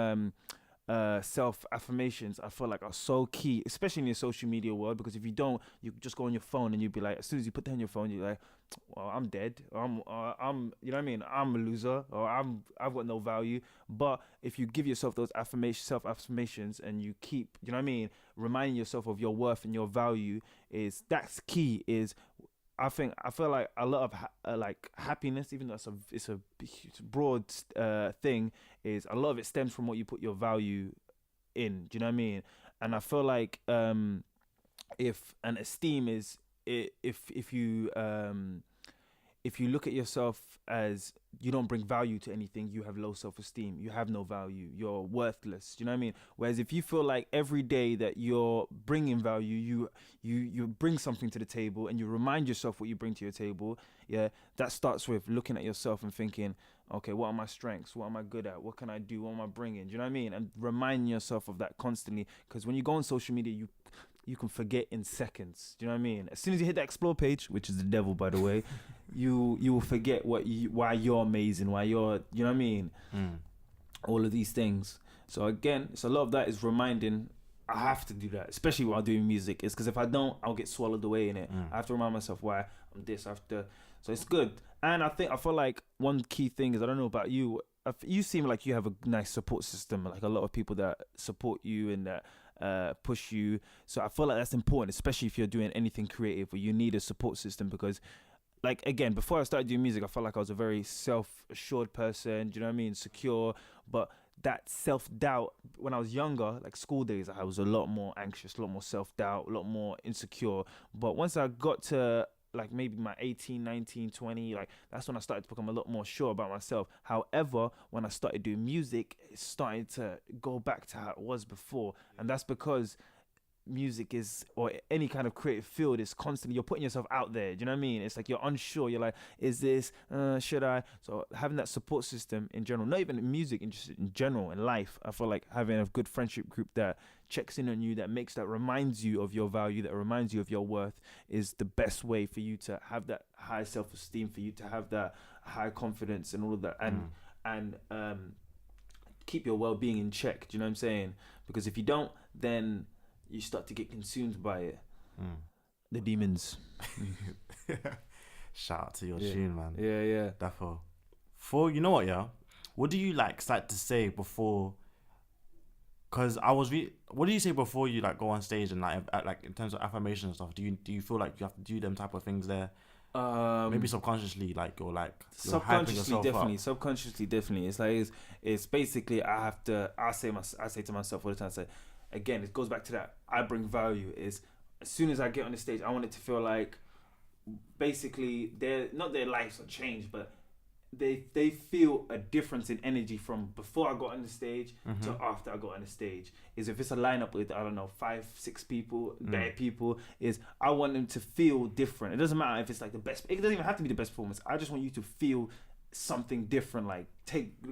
self affirmations, I feel like, are so key, especially in your social media world. Because if you don't, you just go on your phone and you'd be like, as soon as you put down your phone, you're like, well, I'm dead, or I'm you know what I mean, I'm a loser, or I've got no value. But if you give yourself those self affirmations, and you keep, you know what I mean, reminding yourself of your worth and your value, that's key. I feel like a lot of like happiness, even though it's a broad thing, is a lot of it stems from what you put your value in. Do you know what I mean? And I feel like if an esteem is, if you look at yourself as you don't bring value to anything, you have low self-esteem, you have no value, you're worthless. Do you know what I mean? Whereas if you feel like every day that you're bringing value, you bring something to the table, and you remind yourself what you bring to your table, that starts with looking at yourself and thinking, okay, what are my strengths? What am I good at? What can I do? What am I bringing? Do you know what I mean? And reminding yourself of that constantly, because when you go on social media, you can forget in seconds. Do you know what I mean? As soon as you hit the explore page, which is the devil, by the way, you will forget why you're amazing, why you're, you know what I mean? All of these things. So again, a lot of that is reminding. I have to do that, especially while doing music. It's because if I don't, I'll get swallowed away in it. I have to remind myself why I'm this. So it's good. And I feel like one key thing is, I don't know about you, you seem like you have a nice support system, like a lot of people that support you and that push you. So I feel like that's important, especially if you're doing anything creative, where you need a support system. Because, like, again, before I started doing music, I felt like I was a very self-assured person, do you know what I mean, secure. But that self-doubt, when I was younger, like school days, I was a lot more anxious, a lot more self-doubt, a lot more insecure. But once I got to like maybe my 18, 19, 20, like that's when I started to become a lot more sure about myself. However, when I started doing music, it's starting to go back to how it was before. And that's because music is, or any kind of creative field, is constantly, you're putting yourself out there. Do you know what I mean? It's like you're unsure. You're like, is this, should I? So having that support system in general, not even in music, just in general in life, I feel like having a good friendship group that checks in on you, that reminds you of your value, that reminds you of your worth, is the best way for you to have that high self-esteem, for you to have that high confidence and all of that, and keep your well-being in check. Do you know what I'm saying? Because if you don't, then you start to get consumed by it. The demons. Shout out to your tune, man. Yeah. Therefore, you know what, yeah? What do you like start to say before? Because what do you say before you like go on stage and like in terms of affirmation and stuff? Do you feel like you have to do them type of things there? Maybe subconsciously, like, or like subconsciously, definitely. Subconsciously, definitely. It's like it's basically I say to myself all the time. I say, again, it goes back to that I bring value. Is as soon as I get on the stage, I want it to feel like basically their lives are changed, but they feel a difference in energy from before I got on the stage to after I got on the stage. Is if it's a lineup with, I don't know, 5-6 people, bare people, is I want them to feel different. It doesn't matter if it's like the best, it doesn't even have to be the best performance. I just want you to feel something different, like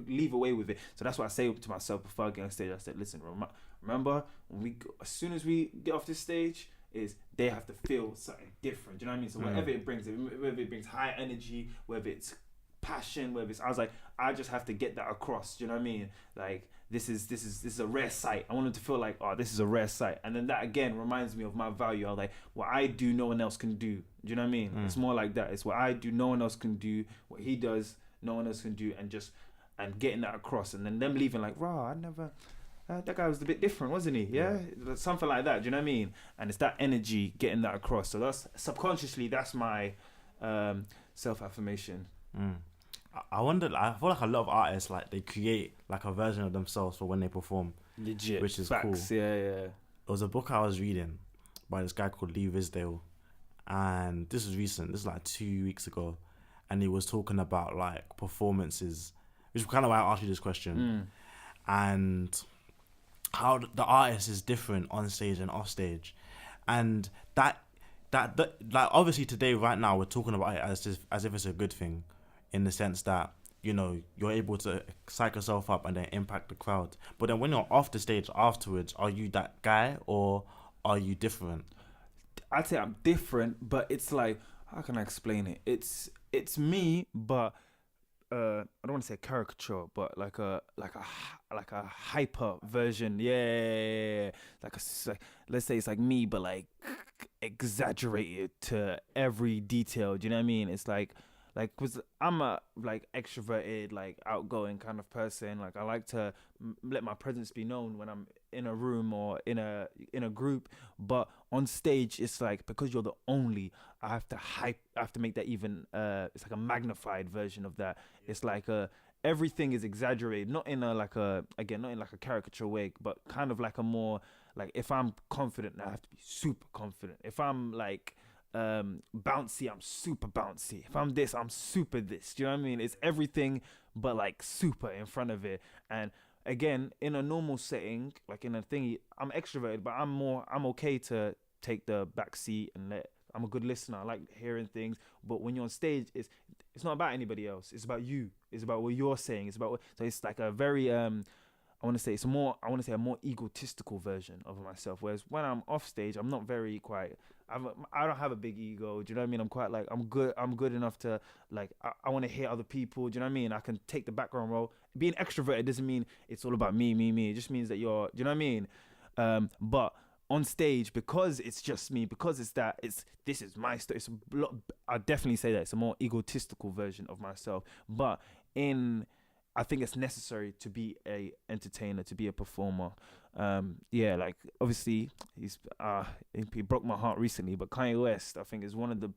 leave away with it. So that's what I say to myself before I get on stage. I said, listen, remember when as soon as we get off this stage, is they have to feel something different. Do you know what I mean? So whatever it brings, whether it brings high energy, whether it's passion, whether it's, I was like, I just have to get that across. Do you know what I mean? Like this is a rare sight. I want them to feel like, oh, this is a rare sight. And then that again reminds me of my value. I was like, what I do, no one else can do. Do you know what I mean? It's more like that. It's what I do, no one else can do. What he does, no one else can do. And getting that across. And then them leaving like, rah, I never. That guy was a bit different, wasn't he? Yeah? Something like that. Do you know what I mean? And it's that energy, getting that across. So that's subconsciously, that's my self-affirmation. I wonder, I feel like a lot of artists, like, they create like a version of themselves for when they perform. Legit. Which is facts. cool. Yeah. There was a book I was reading by this guy called Lee Risdale, and this was recent. This is like 2 weeks ago, and he was talking about like performances, which is kind of why I asked you this question, and how the artist is different on stage and off stage, and that like obviously today right now we're talking about it as if it's a good thing, in the sense that, you know, you're able to psych yourself up and then impact the crowd. But then when you're off the stage afterwards, are you that guy or are you different? I'd say I'm different, but it's like, how can I explain it? It's me, but I don't want to say caricature, but like a hyper version. Yeah. Like let's say it's like me, but like exaggerated to every detail. Do you know what I mean? It's like, cause I'm a like extroverted, like outgoing kind of person. Like I like to let my presence be known when I'm in a room or in a group. But on stage, it's like, because you're the only, I have to make that even. It's like a magnified version of that. It's like everything is exaggerated, not in a caricature way, but kind of like a more like, if I'm confident, I have to be super confident. If I'm like bouncy, I'm super bouncy. If I'm this, I'm super this. Do you know what I mean? It's everything but like super in front of it. And again, in a normal setting, like in a thingy, I'm extroverted, but I'm okay to take the back seat and I'm a good listener. I like hearing things. But when you're on stage, it's not about anybody else. It's about you. It's about what you're saying. So it's like a very I want to say a more egotistical version of myself. Whereas when I'm off stage, I'm not very quite. I don't have a big ego. Do you know what I mean? I'm quite like, I'm good enough to like, I want to hear other people. Do you know what I mean? I can take the background role. Being extroverted doesn't mean it's all about me. It just means that do you know what I mean? But on stage, because it's just me, because this is my story. I definitely say that it's a more egotistical version of myself. But I think it's necessary to be a entertainer, to be a performer. Like obviously he broke my heart recently, but Kanye West, I think, is one of the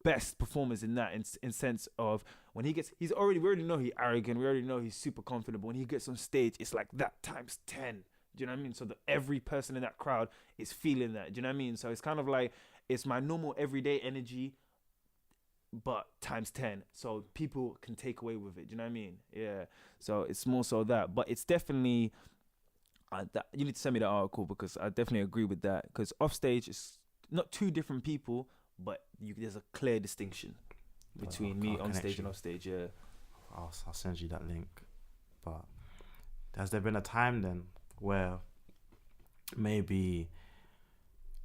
best performers in that, in sense of when we already know he's arrogant, we already know he's super confident, but when he gets on stage, it's like that times 10. Do you know what I mean? So that every person in that crowd is feeling that. Do you know what I mean? So it's kind of like it's my normal everyday energy, but times 10. So people can take away with it. Do you know what I mean? Yeah. So it's more so that, but it's definitely. You need to send me the article because I definitely agree with that. Because off stage is not two different people, but there's a clear distinction between me on stage and off stage. Yeah. I'll send you that link. But has there been a time then where maybe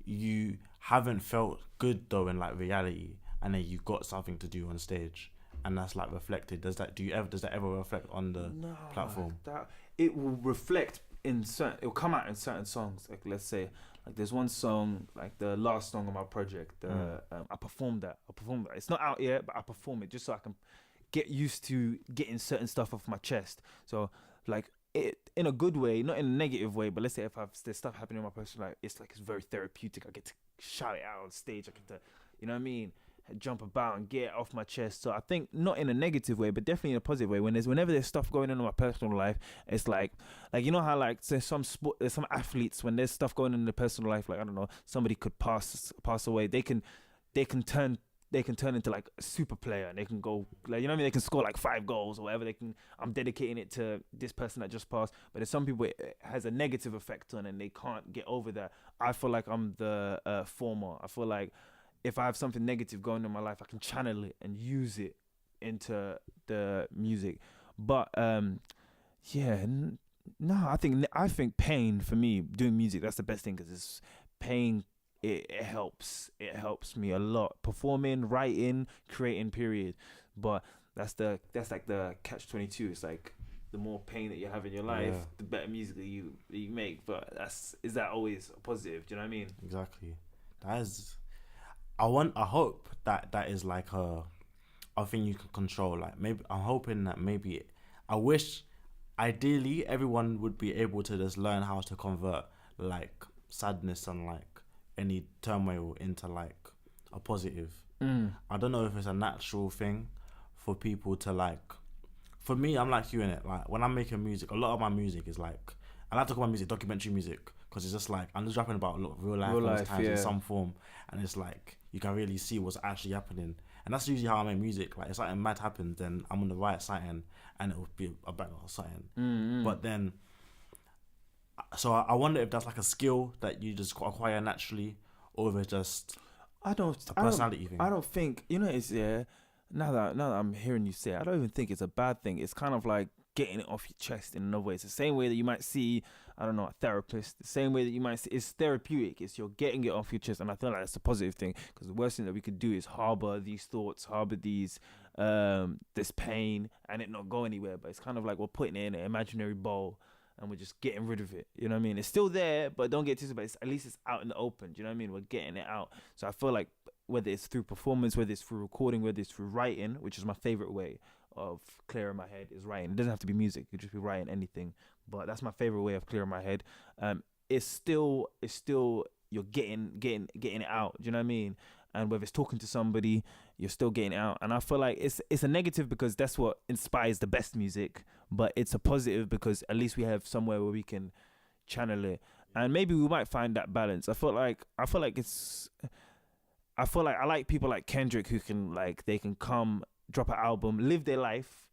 you haven't felt good though in like reality, and then you got something to do on stage, and that's like reflected? Does that ever reflect on the platform? That it will reflect in certain. It will come out in certain songs. Like let's say, like there's one song, like the last song on my project. I performed that. It's not out yet, but I perform it just so I can get used to getting certain stuff off my chest. So like it in a good way, not in a negative way, but let's say if there's stuff happening in my personal life, it's very therapeutic. I get to shout it out on stage. I get to, you know what I mean, jump about and get it off my chest. So I think not in a negative way, but definitely in a positive way. Whenever there's stuff going on in my personal life, it's like you know how like there's some athletes, when there's stuff going on in their personal life, like I don't know, somebody could pass away, they can turn into like a super player, and they can go like, you know what I mean, they can score like 5 goals or whatever. I'm dedicating it to this person that just passed. But there's some people it has a negative effect on, and they can't get over that. I feel like I'm the former. I feel like if I have something negative going on in my life, I can channel it and use it into the music. But I think pain for me doing music, that's the best thing, because it's pain. It helps me a lot, performing, writing, creating, period. But that's like the catch-22. It's like the more pain that you have in your life, the better music that you make. But is that always a positive? Do you know what I mean? Exactly. I hope that is like a thing you can control. Like maybe I'm hoping that I wish ideally everyone would be able to just learn how to convert like sadness and like any turmoil into like a positive. I don't know if it's a natural thing for people to like. For me, I'm like you in it. Like when I'm making music, a lot of my music is like, I like to call my music documentary music, because it's just like I'm just rapping about a lot of real life times in some form, and it's like you can really see what's actually happening. And that's usually how I make music. Like if something mad happens, then I'm gonna write something and it will be a banger or something. But then, so I wonder if that's like a skill that you just acquire naturally, or if it's just a personality thing. I don't think, you know, it's now that I'm hearing you say it, I don't even think it's a bad thing. It's kind of like getting it off your chest in another way. It's the same way that you might see, I don't know, a therapist. The same way that you might see, it's therapeutic. It's you're getting it off your chest, and I feel like that's a positive thing, because the worst thing that we could do is harbor these thoughts, harbor these this pain, and it not go anywhere. But it's kind of like we're putting it in an imaginary bowl, and we're just getting rid of it. You know what I mean? It's still there, but don't get too, but at least it's out in the open. Do you know what I mean? We're getting it out. So I feel like whether it's through performance, whether it's through recording, whether it's through writing, which is my favorite way of clearing my head, is writing. It doesn't have to be music. It could just be writing anything. But that's my favorite way of clearing my head. It's still you're getting it out. Do you know what I mean? And whether it's talking to somebody, you're still getting it out. And I feel like it's a negative because that's what inspires the best music, but it's a positive because at least we have somewhere where we can channel it. And maybe we might find that balance. I feel like I like people like Kendrick who can they can come, drop an album, live their life,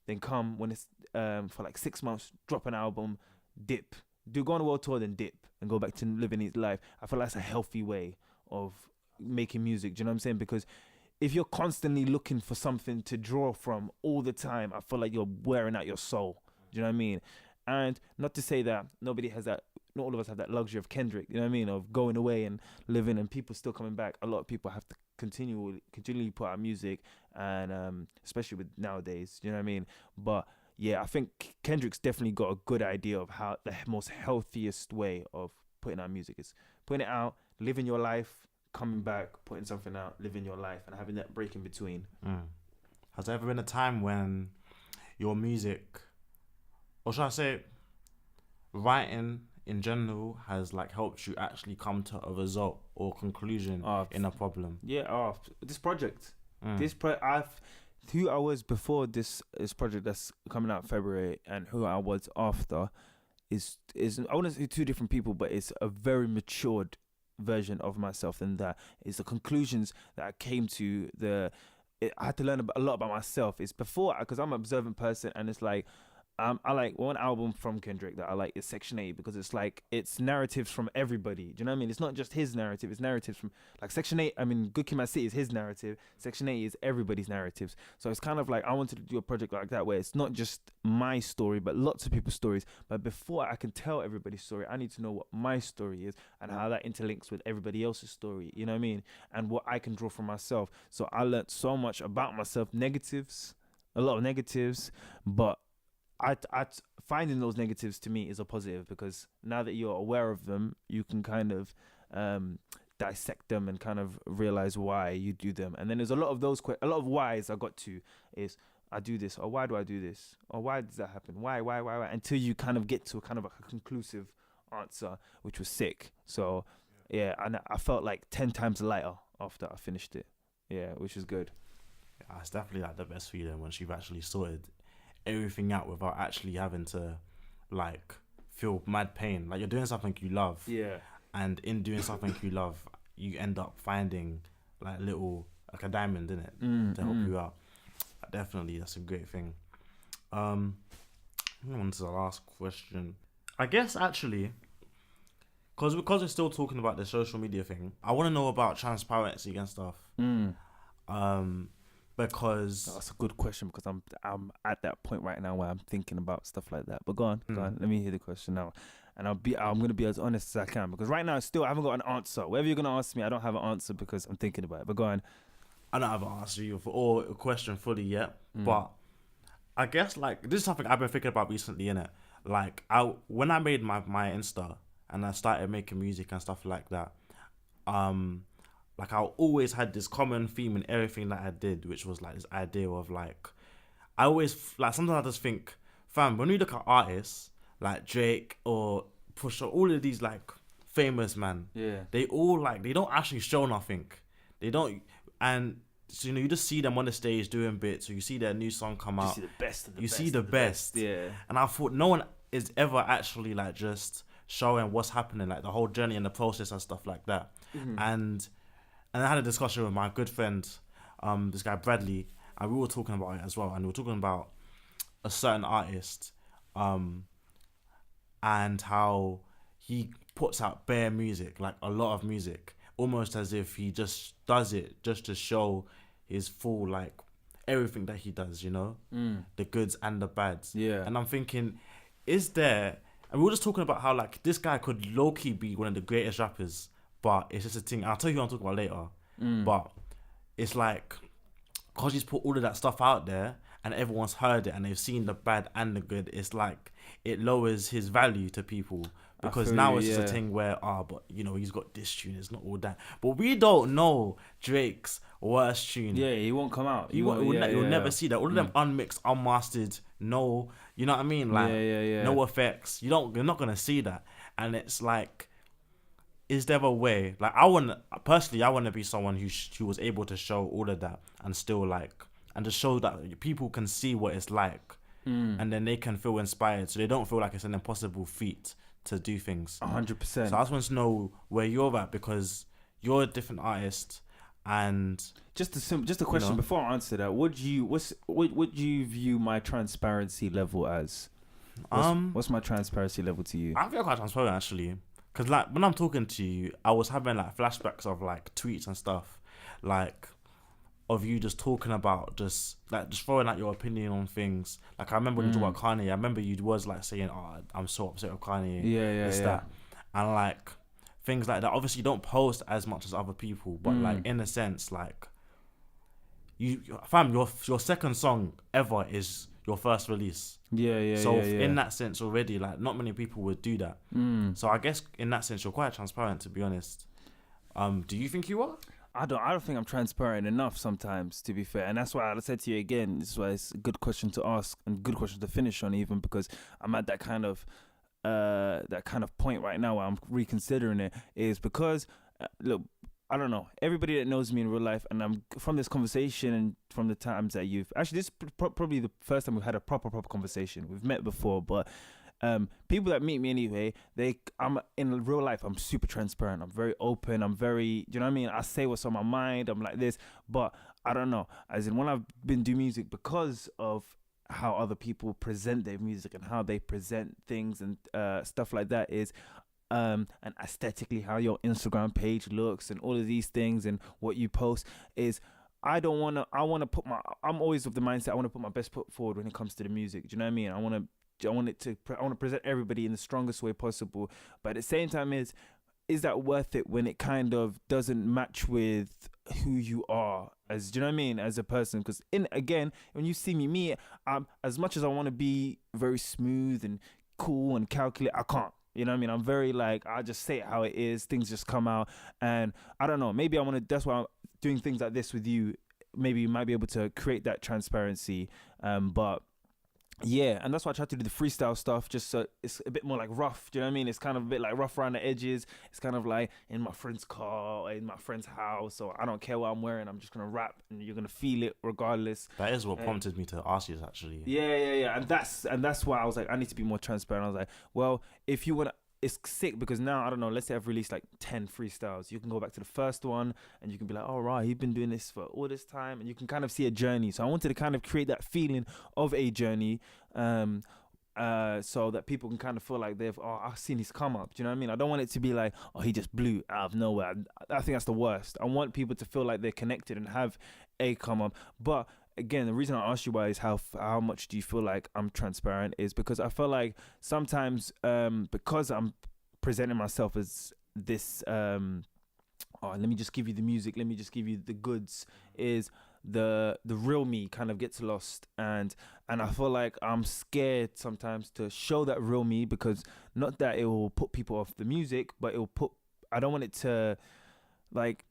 then come when it's for like 6 months, drop an album, dip, go on a world tour, then dip and go back to living his life. I feel like that's a healthy way of making music. Do you know what I'm saying? Because if you're constantly looking for something to draw from all the time, I feel like you're wearing out your soul. Do you know what I mean? And not to say that nobody has that, not all of us have that luxury of Kendrick, you know what I mean, of going away and living and people still coming back. A lot of people have to continually put out music, and especially with nowadays, you know what I mean? But yeah, I think Kendrick's definitely got a good idea of how the most healthiest way of putting out music is putting it out, living your life, coming back, putting something out, living your life, and having that break in between. Has there ever been a time when your music, or should I say writing in general, has helped you actually come to a result or conclusion in a problem? Yeah, this project. Who I was before this project that's coming out February, and who I was after, is I wouldn't say two different people, but it's a very matured version of myself than that. It's the conclusions that I came to. I had to learn a lot about myself. It's before, because I'm an observant person, and it's like, I like one album from Kendrick that I like is Section 8, because it's like, it's narratives from everybody. Do you know what I mean? It's not just his narrative, it's narratives from, like, Section 8, I mean, Good Kid, Mad City is his narrative. Section 8 is everybody's narratives. So it's kind of like, I wanted to do a project like that where it's not just my story, but lots of people's stories. But before I can tell everybody's story, I need to know what my story is and how that interlinks with everybody else's story. You know what I mean? And what I can draw from myself. So I learned so much about myself, a lot of negatives, but I finding those negatives to me is a positive, because now that you're aware of them, you can kind of dissect them and kind of realize why you do them. And then there's a lot of those a lot of whys I got to is, I do this, or why do I do this, or why does that happen, why, until you kind of get to a kind of a conclusive answer, which was sick. So yeah, and I felt like 10 times lighter after I finished it. Yeah, which is good. Yeah, it's definitely like the best feeling once you've actually sorted everything out without actually having to like feel mad pain. Like, you're doing something you love, and in doing something you love, you end up finding like a diamond in it to help you out. Definitely, that's a great thing. On to the last question. I guess actually, because we're still talking about the social media thing, I want to know about transparency and stuff. Because that's a good question, because I'm at that point right now where I'm thinking about stuff like that. But go on. Let me hear the question now, and I'm gonna be as honest as I can, because right now I haven't got an answer. Whatever you're gonna ask me, I don't have an answer because I'm thinking about it. But go on. I don't have an answer you or a question fully yet, but I guess like this is something I've been thinking about recently, innit? Like, when I made my Insta and I started making music and stuff like that, like, I always had this common theme in everything that I did, which was like this idea of like, I always like, sometimes I just think, fam, when we look at artists like Drake or Pusha, all of these like famous man, they all like, they don't actually show nothing. They don't, and so, you just see them on the stage doing bits, or you see their new song come out. You see the best of the you best. see the best. Yeah. And I thought no one is ever actually like just showing what's happening, like the whole journey and the process and stuff like that. And I had a discussion with my good friend, this guy Bradley, and we were talking about it as well. And we were talking about a certain artist, and how he puts out bare music, like a lot of music, almost as if he just does it just to show his full, like, everything that he does, the goods and the bads. Yeah. And I'm thinking, is there, and we were just talking about how like this guy could low-key be one of the greatest rappers, but it's just a thing. I'll tell you what I'm talking about later. But it's like, because he's put all of that stuff out there and everyone's heard it and they've seen the bad and the good, it's like it lowers his value to people, because now it's just a thing where but he's got this tune, it's not all that. But we don't know Drake's worst tune. Yeah, he won't come out. You'll never see that. All of them unmixed, unmastered, no, you know what I mean? Like, no effects. You're not gonna see that. And it's like, is there a way? Like, I want to be someone who was able to show all of that and still like, and to show that people can see what it's like, and then they can feel inspired, so they don't feel like it's an impossible feat to do things. 100%. So I just want to know where you're at, because you're a different artist. And just a question before I answer that, what would you view my transparency level as? What's my transparency level to you? I feel quite transparent actually, because like when I'm talking to you, I was having like flashbacks of like tweets and stuff, like of you just talking about just throwing out your opinion on things. Like, I remember when you talk about Kanye, I remember you was like saying, I'm so upset with Kanye, that, and like things like that. Obviously you don't post as much as other people, but like in a sense, like your second song ever is your first release. So in that sense already, like, not many people would do that. So I guess in that sense you're quite transparent, to be honest. Do you think you are? I don't think I'm transparent enough sometimes, to be fair. And that's why I said to you again, this is why it's a good question to ask and a good question to finish on, even because I'm at that kind of point right now where I'm reconsidering it, is because look, I don't know, everybody that knows me in real life, and I'm from this conversation and from the times that you've actually, this is probably the first time we've had a proper conversation. We've met before, but People that meet me anyway, I'm in real life, I'm super transparent. I'm very open. I'm very, do you know what I mean? I say what's on my mind. I'm like this, but I don't know. As in, when I've been doing music, because of how other people present their music and how they present things and stuff like that, is and aesthetically how your Instagram page looks and all of these things and what you post is, I want I'm always of the mindset I want to put my best foot forward when it comes to the music. Do you know what I mean? I want to present everybody in the strongest way possible, but at the same time, is that worth it when it kind of doesn't match with who you are, as, do you know what I mean, as a person? Because when you see me, as much as I want to be very smooth and cool and calculate, I can't. You know what I mean? I'm very like, I just say it how it is. Things just come out. And I don't know, maybe that's why I'm doing things like this with you. Maybe you might be able to create that transparency. But yeah, and that's why I try to do the freestyle stuff, just so it's a bit more like rough. Do you know what I mean? It's kind of a bit like rough around the edges. It's kind of like in my friend's car, or in my friend's house. So I don't care what I'm wearing. I'm just going to rap and you're going to feel it regardless. That is what prompted me to ask you this, actually. Yeah. And that's why I was like, I need to be more transparent. I was like, well, if you want to, it's sick because now, I don't know, let's say I've released like 10 freestyles. You can go back to the first one and you can be like, oh, right, he's been doing this for all this time. And you can kind of see a journey. So I wanted to kind of create that feeling of a journey, so that people can kind of feel like I've seen his come up. Do you know what I mean? I don't want it to be like, oh, he just blew out of nowhere. I think that's the worst. I want people to feel like they're connected and have a come up. But again, the reason I asked you why is how much do you feel like I'm transparent is because I feel like sometimes because I'm presenting myself as this let me just give you the music, let me just give you the goods, is the real me kind of gets lost, and I feel like I'm scared sometimes to show that real me, because not that it will put people off the music, but I don't want it to, like,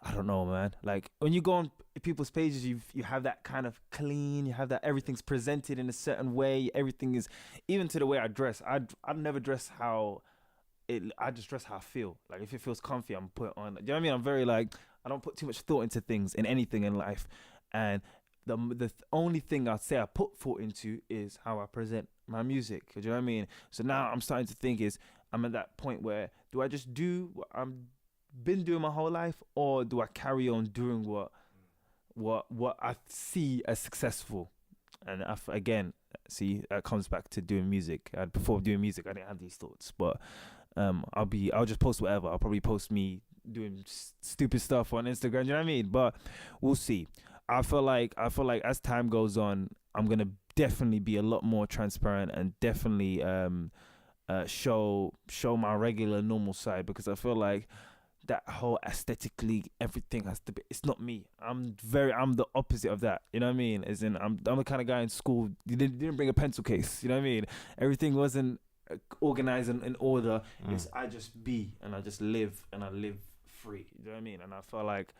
I don't know, man. Like when you go on people's pages, you have that kind of clean, you have that everything's presented in a certain way. Everything is, even to the way I dress. I'd never dress I just dress how I feel. Like if it feels comfy, I'm put on. Do you know what I mean? I'm very like, I don't put too much thought into things, in anything in life. And the only thing I'd say I put thought into is how I present my music. Do you know what I mean? So now I'm starting to think I'm at that point where, do I just do what I'm been doing my whole life, or do I carry on doing what I see as successful? And again, see, that comes back to doing music. Before doing music, I didn't have these thoughts, but I'll just post whatever. I'll probably post me doing stupid stuff on Instagram. You know what I mean? But we'll see. I feel like as time goes on, I'm gonna definitely be a lot more transparent and definitely show my regular normal side, because I feel like that whole aesthetically everything has to be, it's not me. I'm the opposite of that. You know what I mean? As in, I'm the kind of guy in school, you didn't bring a pencil case. You know what I mean? Everything wasn't organized and in order. It's I just be, and I just live, and I live free. You know what I mean? And I feel like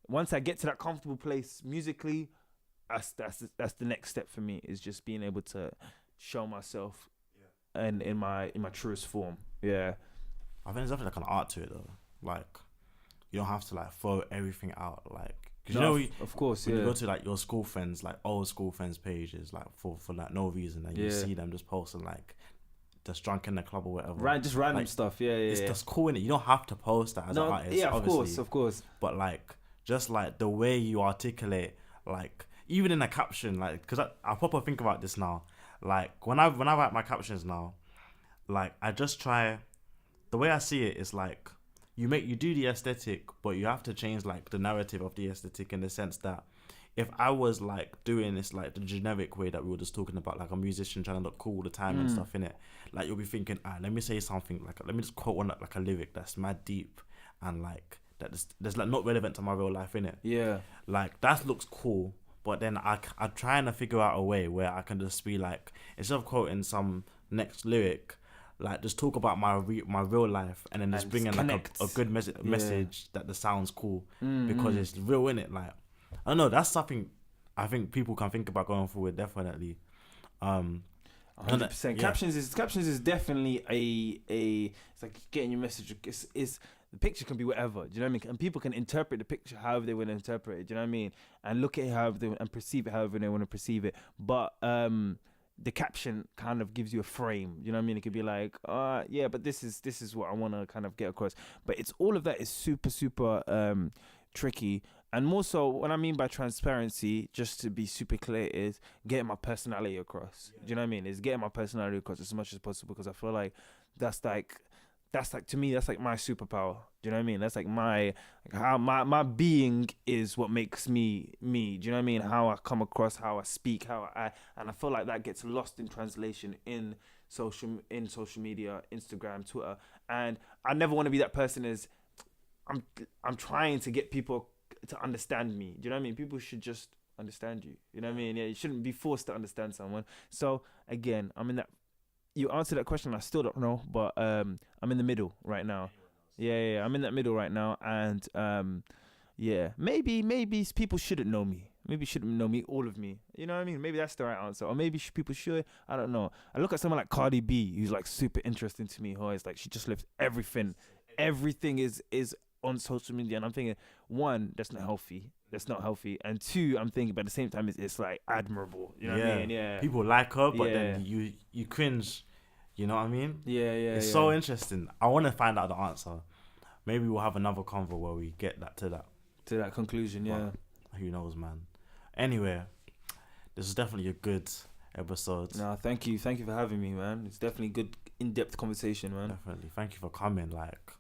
once I get to that comfortable place musically, that's the next step for me, is just being able to show myself and in my truest form. Yeah. I think there's definitely like an art to it though. Like, you don't have to like throw everything out. Like, cause no, you know, of course, when you go to like your school friends, like old school friends pages, like for like no reason, and you see them just posting like just drunk in the club or whatever. Right, just random like, stuff. Yeah. It's just cool, innit? You don't have to post that as an artist. Yeah, obviously. of course. But like, just like the way you articulate, like even in a caption, like, cause I proper think about this now. Like when I write my captions now, like I just try. The way I see it is like you do the aesthetic, but you have to change like the narrative of the aesthetic, in the sense that if I was like doing this like the generic way that we were just talking about, like a musician trying to look cool all the time and stuff in it, like you'll be thinking, let me say something, like let me just quote one like a lyric that's mad deep and like that's like not relevant to my real life, innit? Yeah. Like that looks cool, but then I'm trying to figure out a way where I can just be like, instead of quoting some next lyric, like just talk about my real life, and then just bring in like a good message that sounds cool, because it's real, innit? Like, I don't know, that's something I think people can think about going forward, definitely. 100%. Captions is definitely a it's like getting your message. It's the picture can be whatever. Do you know what I mean? And people can interpret the picture however they want to interpret it. Do you know what I mean? And look at it however they and perceive it however they want to perceive it. But the caption kind of gives you a frame. You know what I mean? It could be like, yeah, but this is what I want to kind of get across. But it's all of that is super tricky. And more so, what I mean by transparency, just to be super clear, is getting my personality across. Do you know what I mean? Is getting my personality across as much as possible, because I feel like that's like to me, that's like my superpower. Do you know what I mean? That's like how my being is what makes me me. Do you know what I mean? How I come across, how I speak, and I feel like that gets lost in translation in social media, Instagram, Twitter. And I never want to be that person as I'm trying to get people to understand me. Do you know what I mean? People should just understand you. You know what I mean? Yeah, you shouldn't be forced to understand someone. So again, I'm in that. You answered that question. I still don't know, but I'm in the middle right now. Yeah, I'm in that middle right now, and yeah, maybe people shouldn't know me. Maybe shouldn't know me, all of me. You know what I mean? Maybe that's the right answer, or maybe people should. I don't know. I look at someone like Cardi B, who's like super interesting to me. Who is like, she just lives everything. Everything is on social media, and I'm thinking, one, that's not healthy. And two, I'm thinking, but at the same time, it's like admirable. You know what I mean? Yeah. People like her, but then you cringe. You know what I mean? Yeah. It's so interesting. I want to find out the answer. Maybe we'll have another convo where we get to that conclusion. Yeah. But who knows, man? Anyway, this is definitely a good episode. No, thank you for having me, man. It's definitely good in-depth conversation, man. Definitely. Thank you for coming. Like,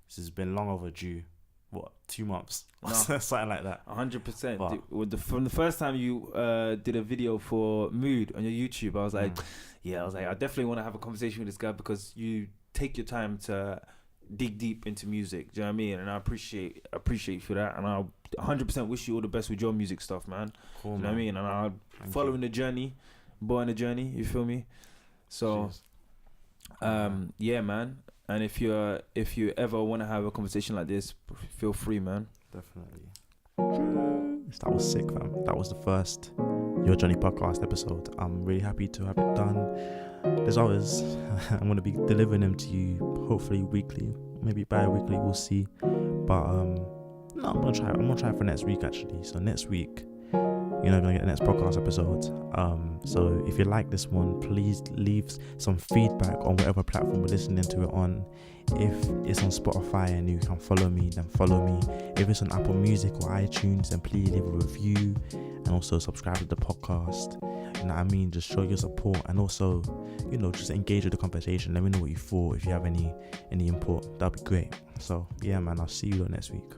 this has been long overdue. What, 2 months? No. Something like that. 100%. From the first time you did a video for Mood on your YouTube, I was like, I definitely want to have a conversation with this guy, because you take your time to dig deep into music. Do you know what I mean? And I appreciate you for that. And I 100% wish you all the best with your music stuff, man. Cool, you know what I mean? And I'm following the journey, boy on the journey. You feel me? So, yeah, man. And if you ever want to have a conversation like this, feel free, man. Definitely. That was sick, fam. That was the first Your Journey podcast episode. I'm really happy to have it done. There's others. I'm going to be delivering them to you hopefully weekly, maybe bi-weekly, we'll see. But no, I'm going to try for next week, actually. So next week, you're not going to get the next podcast episode. So if you like this one, please leave some feedback on whatever platform we're listening to it on. If it's on Spotify and you can follow me, then follow me. If it's on Apple Music or iTunes, then please leave a review and also subscribe to the podcast. You know what I mean? Just show your support, and also, just engage with the conversation. Let me know what you thought. If you have any input, that'd be great. So yeah, man, I'll see you next week.